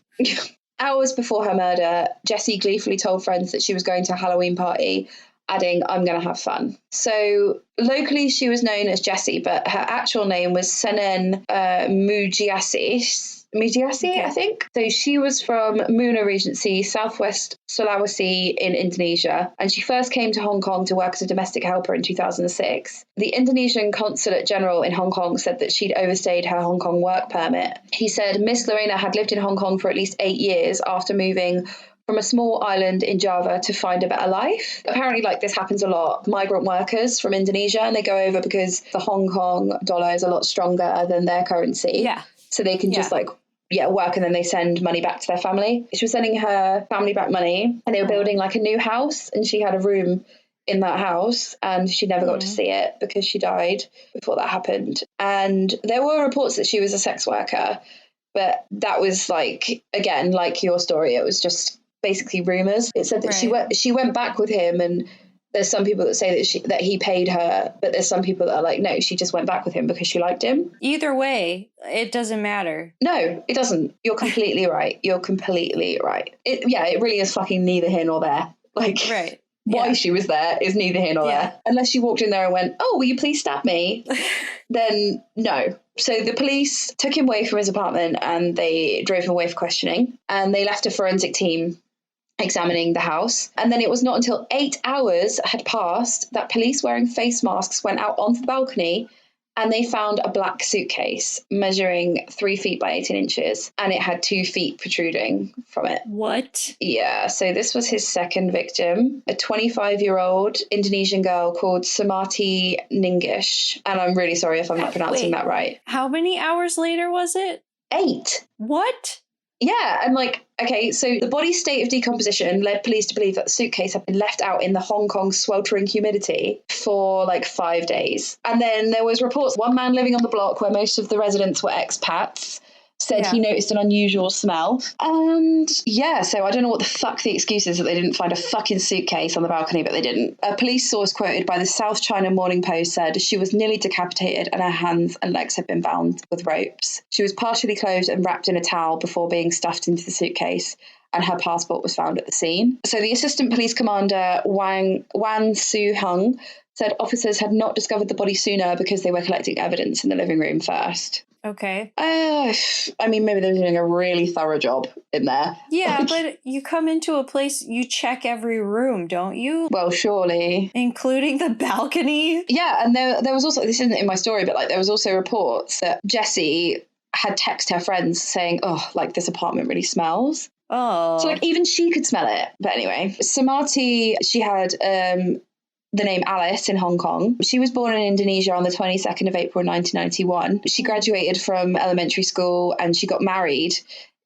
Hours before her murder, Jessie gleefully told friends that she was going to a Halloween party, adding, I'm going to have fun. So locally she was known as Jessie, but her actual name was Senen Mujiasi. Mudiasi, Okay. I think. So she was from Muna Regency, southwest Sulawesi in Indonesia, and she first came to Hong Kong to work as a domestic helper in 2006. The Indonesian Consulate General in Hong Kong said that she'd overstayed her Hong Kong work permit. He said Miss Lorena had lived in Hong Kong for at least 8 years after moving from a small island in Java to find a better life. Apparently, like, this happens a lot. Migrant workers from Indonesia, and they go over because the Hong Kong dollar is a lot stronger than their currency. Yeah. So they can just work, and then they send money back to their family. She was sending her family back money, and they were building like a new house, and she had a room in that house, and she never got to see it because she died before that happened. And there were reports that she was a sex worker, but that was like, again, like your story, it was just basically rumors. It said that she went back with him, and there's some people that say that he paid her, but there's some people that are like, no, she just went back with him because she liked him. Either way, it doesn't matter. No, it doesn't. You're completely right. You're completely right. It really is fucking neither here nor there. Like, right. Why she was there is neither here nor there. Unless she walked in there and went, oh, will you please stab me? Then no. So the police took him away from his apartment and they drove him away for questioning, and they left a forensic team examining the house. And then it was not until 8 hours had passed that police wearing face masks went out onto the balcony, and they found a black suitcase measuring 3 feet by 18 inches, and it had 2 feet protruding from it. What? Yeah, so this was his second victim, a 25-year-old Indonesian girl called Samati Ningish. And I'm really sorry if I'm not pronouncing that right. How many hours later was it? 8. What? Yeah, and like, okay, so the body's state of decomposition led police to believe that the suitcase had been left out in the Hong Kong sweltering humidity for like 5 days. And then there was reports, one man living on the block where most of the residents were expats said he noticed an unusual smell. And so I don't know what the fuck the excuse is that they didn't find a fucking suitcase on the balcony, but they didn't. A police source quoted by the South China Morning Post said she was nearly decapitated and her hands and legs had been bound with ropes. She was partially clothed and wrapped in a towel before being stuffed into the suitcase, and her passport was found at the scene. So the assistant police commander, Wan Su-hung, said officers had not discovered the body sooner because they were collecting evidence in the living room first. Okay. I mean, maybe they were doing a really thorough job in there. Yeah, but you come into a place, you check every room, don't you? Well, surely. Including the balcony? Yeah, and there was also, this isn't in my story, but like there was also reports that Jessie had texted her friends saying, oh, like this apartment really smells. Oh. So like even she could smell it. But anyway, Samati, she had the name Alice in Hong Kong. She was born in Indonesia on the 22nd of April 1991. She graduated from elementary school and she got married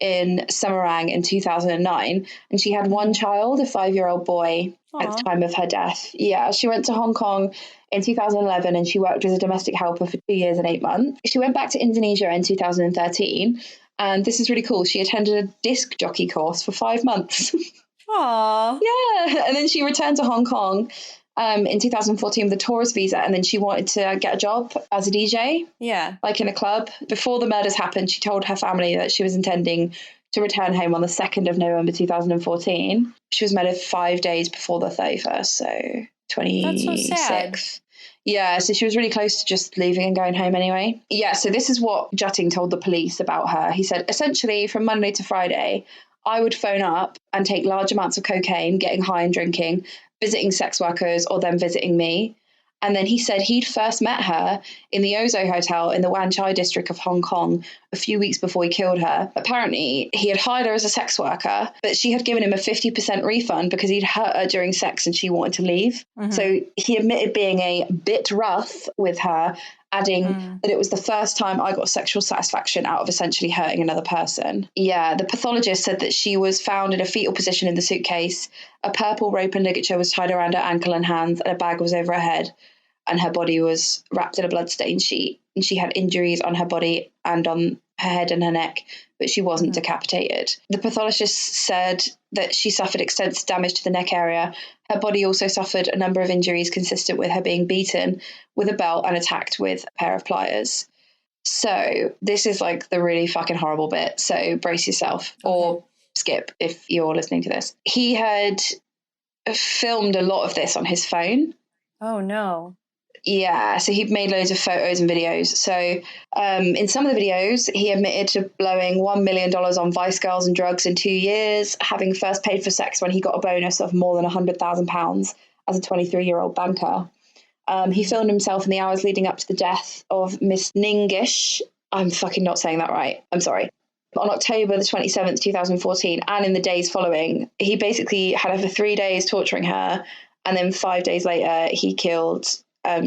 in Semarang in 2009. And she had one child, a 5-year-old boy, at the time of her death. Yeah, she went to Hong Kong in 2011 and she worked as a domestic helper for 2 years and 8 months. She went back to Indonesia in 2013. And this is really cool. She attended a disc jockey course for 5 months. Aww. Yeah. And then she returned to Hong Kong in 2014 with a tourist visa, and then she wanted to get a job as a DJ. Yeah. Like in a club. Before the murders happened, she told her family that she was intending to return home on the 2nd of November 2014. She was murdered 5 days before the 31st, so 26. That's so sad. Yeah, so she was really close to just leaving and going home anyway. Yeah, so this is what Jutting told the police about her. He said, essentially, from Monday to Friday, I would phone up and take large amounts of cocaine, getting high and drinking, visiting sex workers or them visiting me. And then he said he'd first met her in the Ozo Hotel in the Wan Chai district of Hong Kong a few weeks before he killed her. Apparently, he had hired her as a sex worker, but she had given him a 50% refund because he'd hurt her during sex and she wanted to leave. Mm-hmm. So he admitted being a bit rough with her, adding that it was the first time I got sexual satisfaction out of essentially hurting another person. Yeah, the pathologist said that she was found in a fetal position in the suitcase. A purple rope and ligature was tied around her ankle and hands, and a bag was over her head, and her body was wrapped in a bloodstained sheet. And she had injuries on her body and on her head and her neck, but she wasn't decapitated. The pathologist said that she suffered extensive damage to the neck area. Her body also suffered a number of injuries consistent with her being beaten with a belt and attacked with a pair of pliers. So this is like the really fucking horrible bit. So brace yourself or skip if you're listening to this. He had filmed a lot of this on his phone. Oh, no. Yeah, so he made loads of photos and videos. So in some of the videos, he admitted to blowing $1 million on Vice Girls and drugs in 2 years, having first paid for sex when he got a bonus of more than £100,000 as a 23-year-old banker. He filmed himself in the hours leading up to the death of Miss Ningish. I'm fucking not saying that right. I'm sorry. On October the 27th, 2014, and in the days following, he basically had over 3 days torturing her. And then 5 days later, he killed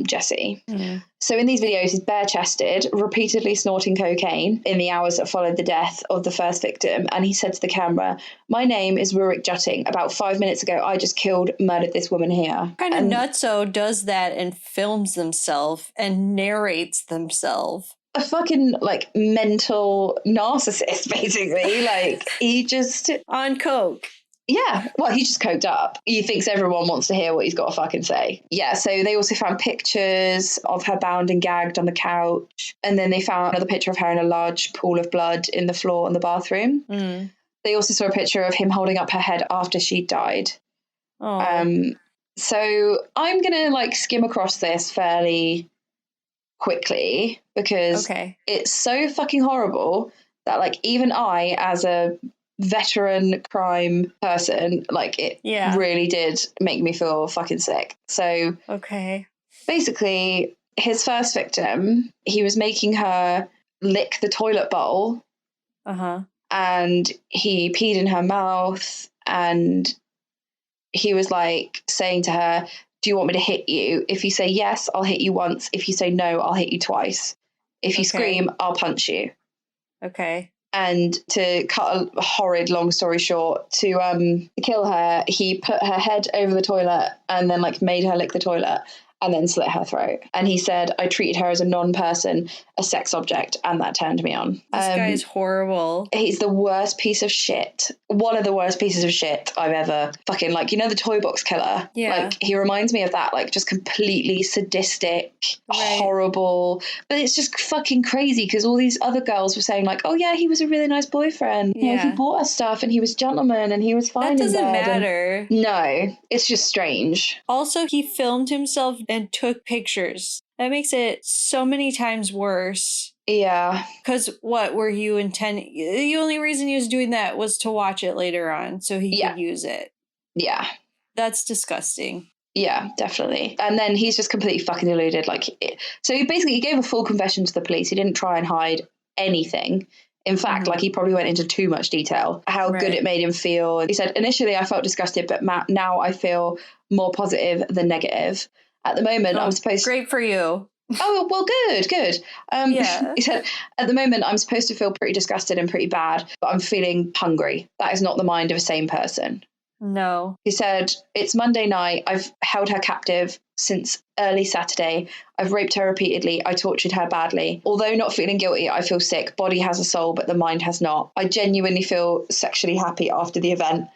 Jessie. So in these videos, he's bare-chested, repeatedly snorting cocaine in the hours that followed the death of the first victim. And he said to the camera, "My name is Rurik Jutting. About 5 minutes ago, I just murdered this woman here." What kind of nutso does that and films themselves and narrates themselves? A fucking, like, mental narcissist, basically. Like, he just... On coke. Yeah, well, he's just coked up. He thinks everyone wants to hear what he's got to fucking say. Yeah, so they also found pictures of her bound and gagged on the couch. And then they found another picture of her in a large pool of blood in the floor in the bathroom. They also saw a picture of him holding up her head after she died. So I'm going to, like, skim across this fairly quickly because it's so fucking horrible that, like, even I, as a veteran crime person, like, it really did make me feel fucking sick. So basically, his first victim, he was making her lick the toilet bowl, and he peed in her mouth, and he was like saying to her, "Do you want me to hit you? If you say yes, I'll hit you once. If you say no, I'll hit you twice. If you scream, I'll punch you." And to cut a horrid long story short, to kill her, he put her head over the toilet and then, like, made her lick the toilet and then slit her throat. And he said, "I treated her as a non-person, a sex object, and that turned me on." This guy's horrible. He's the worst piece of shit. One of the worst pieces of shit I've ever fucking, like, you know, the toy box killer? Yeah. Like, he reminds me of that, like, just completely sadistic, horrible. But it's just fucking crazy because all these other girls were saying, like, "Oh, yeah, he was a really nice boyfriend. You know, he bought us stuff and he was a gentleman and he was fine in bed." That doesn't matter. No, it's just strange. Also, he filmed himself and took pictures. That makes it so many times worse. Yeah. Because what were you intending? The only reason he was doing that was to watch it later on so he could use it. Yeah. That's disgusting. Yeah, definitely. And then he's just completely fucking deluded. Like, so he gave a full confession to the police. He didn't try and hide anything. In fact, like, he probably went into too much detail, how good it made him feel. He said, "Initially, I felt disgusted, but now I feel more positive than negative. At the moment, I'm supposed to..." Great for you. Oh, well, good. He said, "At the moment, I'm supposed to feel pretty disgusted and pretty bad, but I'm feeling hungry. That is not the mind of a sane person." No. He said, "It's Monday night. I've held her captive since early Saturday. I've raped her repeatedly. I tortured her badly. Although not feeling guilty, I feel sick. Body has a soul, but the mind has not. I genuinely feel sexually happy after the event,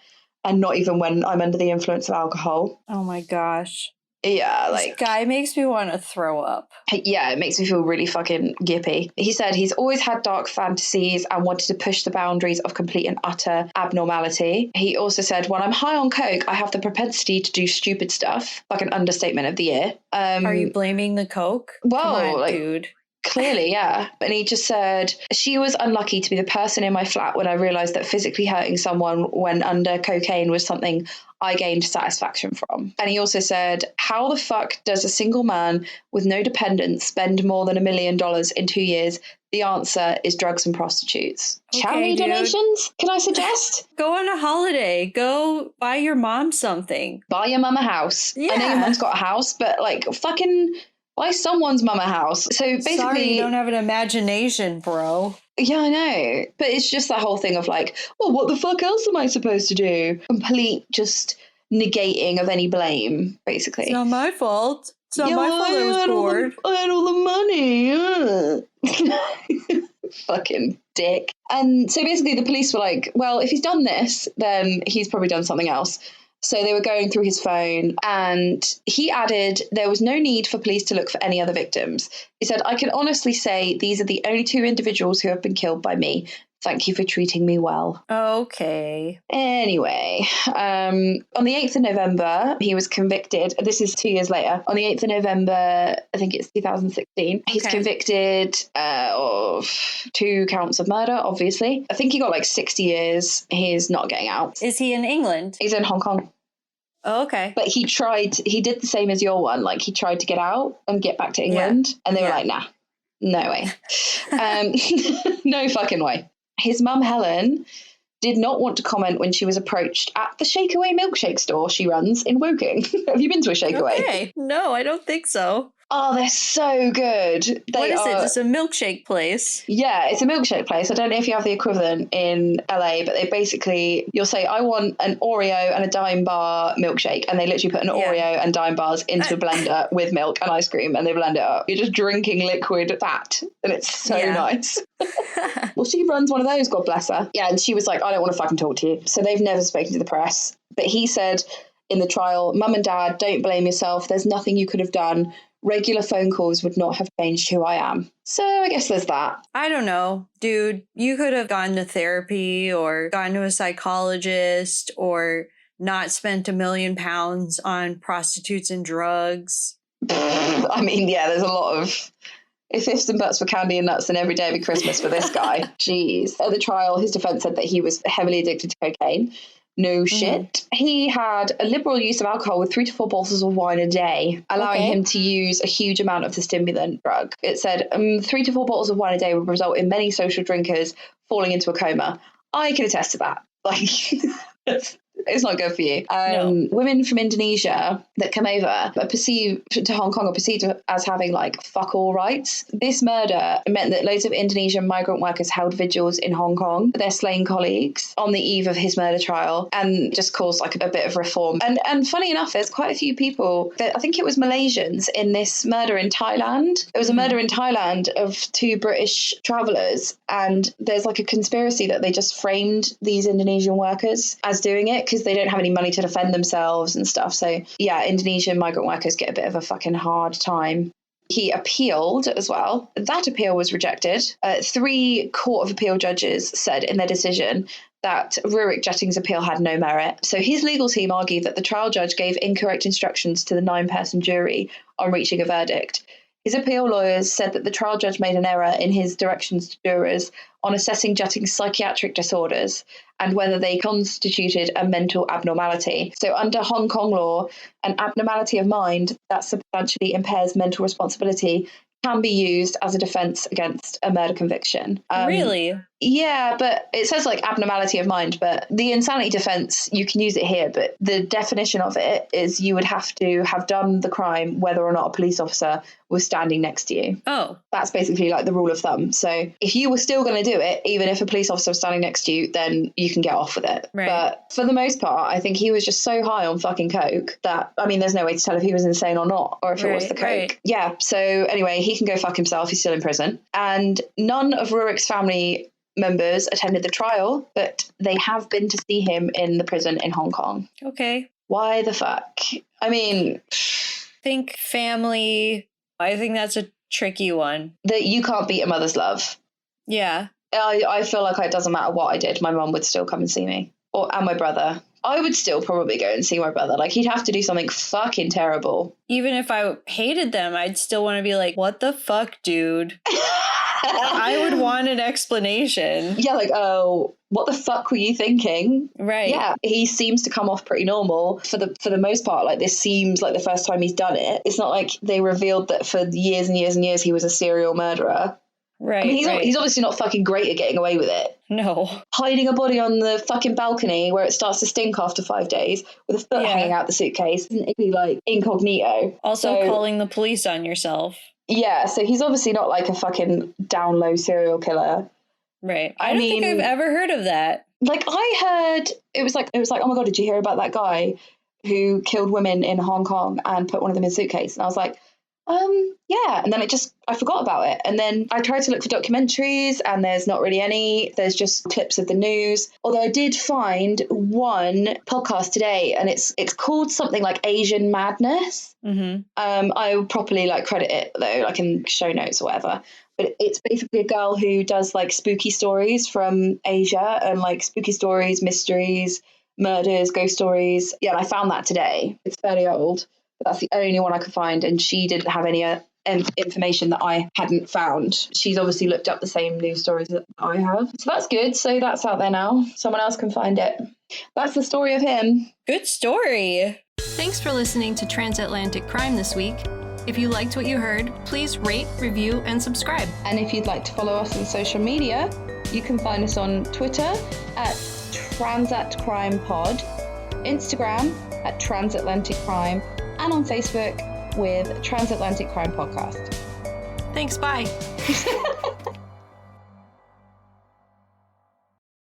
and not even when I'm under the influence of alcohol." Oh my gosh. Yeah, like... This guy makes me want to throw up. Yeah, it makes me feel really fucking gippy. He said he's always had dark fantasies and wanted to push the boundaries of complete and utter abnormality. He also said, "When I'm high on coke, I have the propensity to do stupid stuff." Like an understatement of the year. Are you blaming the coke? Well, come on, like, dude. Clearly, yeah. And he just said, "She was unlucky to be the person in my flat when I realised that physically hurting someone when under cocaine was something I gained satisfaction from." And he also said, "How the fuck does a single man with no dependents spend more than $1 million in 2 years? The answer is drugs and prostitutes." Okay, charity dude. donations, can I suggest? Go on a holiday. Go buy your mom something. Buy your mum a house. Yeah. I know your mum's got a house, but, like, fucking buy someone's mum a house. So basically... Sorry, you don't have an imagination, bro. Yeah, I know. But it's just that whole thing of, like, well, what the fuck else am I supposed to do? Complete just negating of any blame, basically. It's not my fault. It's not my fault I was bored. I had all the money. Fucking dick. And so basically the police were like, well, if he's done this, then he's probably done something else. So they were going through his phone, and he added there was no need for police to look for any other victims. He said, "I can honestly say these are the only 2 individuals who have been killed by me. Thank you for treating me well. Okay. Anyway, on the 8th of November, he was convicted. This is 2 years later. On the 8th of November, I think it's 2016, he's convicted of 2 counts of murder, obviously. I think he got like 60 years. He's not getting out. Is he in England? He's in Hong Kong. Oh, okay. But he did the same as your one. Like, he tried to get out and get back to England. And they were like, nah, no way. No fucking way. His mum, Helen, did not want to comment when she was approached at the Shakeaway milkshake store she runs in Woking. Have you been to a Shakeaway? Okay. No, I don't think so. Oh, they're so good. What is it? It's a milkshake place. Yeah, it's a milkshake place. I don't know if you have the equivalent in LA, but they basically, you'll say, I want an Oreo and a Dime Bar milkshake. And they literally put an Oreo and Dime Bars into a blender with milk and ice cream, and they blend it up. You're just drinking liquid fat, and it's so nice. Well, she runs one of those, God bless her. Yeah, and she was like, I don't want to fucking talk to you. So they've never spoken to the press. But he said in the trial, Mum and Dad, don't blame yourself. There's nothing you could have done. Regular phone calls would not have changed who I am. So I guess there's that. I don't know. Dude, you could have gone to therapy or gone to a psychologist or not spent £1 million on prostitutes and drugs. I mean, yeah, there's a lot of ifs and buts for candy and nuts and every day of Christmas for this guy. Jeez. At the trial, his defense said that he was heavily addicted to cocaine. No shit. He had a liberal use of alcohol with 3 to 4 bottles of wine a day, allowing him to use a huge amount of the stimulant drug. It said 3 to 4 bottles of wine a day would result in many social drinkers falling into a coma. I can attest to that. Like, it's not good for you. No. Women from Indonesia that come over are perceived to Hong Kong are perceived as having like fuck all rights. This murder meant that loads of Indonesian migrant workers held vigils in Hong Kong for their slain colleagues on the eve of his murder trial, and just caused like a bit of reform. And funny enough, there's quite a few people that I think it was Malaysians in this murder in Thailand. There was a murder in Thailand of 2 British travellers, and there's like a conspiracy that they just framed these Indonesian workers as doing it because they don't have any money to defend themselves and stuff. So yeah, Indonesian migrant workers get a bit of a fucking hard time. He appealed as well. That appeal was rejected. 3 Court of Appeal judges said in their decision that Rurik Jutting's appeal had no merit. So his legal team argued that the trial judge gave incorrect instructions to the 9-person jury on reaching a verdict. His appeal lawyers said that the trial judge made an error in his directions to jurors on assessing Jutting's psychiatric disorders and whether they constituted a mental abnormality. So under Hong Kong law, an abnormality of mind that substantially impairs mental responsibility can be used as a defence against a murder conviction. Really? Yeah, but it says like abnormality of mind, but the insanity defence, you can use it here, but the definition of it is you would have to have done the crime whether or not a police officer was standing next to you. Oh. That's basically like the rule of thumb. So if you were still going to do it, even if a police officer was standing next to you, then you can get off with it. Right. But for the most part, I think he was just so high on fucking coke that, I mean, there's no way to tell if he was insane or not, or if it was the coke. Right. Yeah. So anyway, he can go fuck himself. He's still in prison. And none of Rurik's family members attended the trial, but they have been to see him in the prison in Hong Kong. Okay. Why the fuck? I mean, think family. I think that's a tricky one. That you can't beat a mother's love. Yeah. I feel like it doesn't matter what I did, my mum would still come and see me. And my brother. I would still probably go and see my brother. Like, he'd have to do something fucking terrible. Even if I hated them, I'd still want to be like, what the fuck, dude? I would want an explanation. Yeah, like, oh, what the fuck were you thinking? Right. Yeah, he seems to come off pretty normal for the most part. Like, this seems like the first time he's done it. It's not like they revealed that for years and years and years he was a serial murderer. Right. I mean, he's obviously not fucking great at getting away with it. No. Hiding a body on the fucking balcony where it starts to stink after 5 days with a foot hanging out the suitcase isn't really like incognito. Also calling the police on yourself. Yeah, so he's obviously not like a fucking down low serial killer. Right. I don't think I've ever heard of that. Like, I heard it was like, oh my God, did you hear about that guy who killed women in Hong Kong and put one of them in a suitcase? And I was like, yeah. And then I forgot about it. And then I tried to look for documentaries and there's not really any. There's just clips of the news. Although I did find one podcast today and it's called something like Asian Madness. Mm-hmm. I will properly like credit it though, like in show notes or whatever. But it's basically a girl who does like spooky stories from Asia and like spooky stories, mysteries, murders, ghost stories. Yeah, and I found that today. It's fairly old, but that's the only one I could find. And she didn't have any information that I hadn't found. She's obviously looked up the same news stories that I have. So that's good. So that's out there now. Someone else can find it. That's the story of him. Good story. Thanks for listening to Transatlantic Crime this week. If you liked what you heard, please rate, review, and subscribe. And if you'd like to follow us on social media, you can find us on Twitter at TransatCrimePod, Instagram at Transatlantic Crime, and on Facebook with Transatlantic Crime Podcast. Thanks, bye.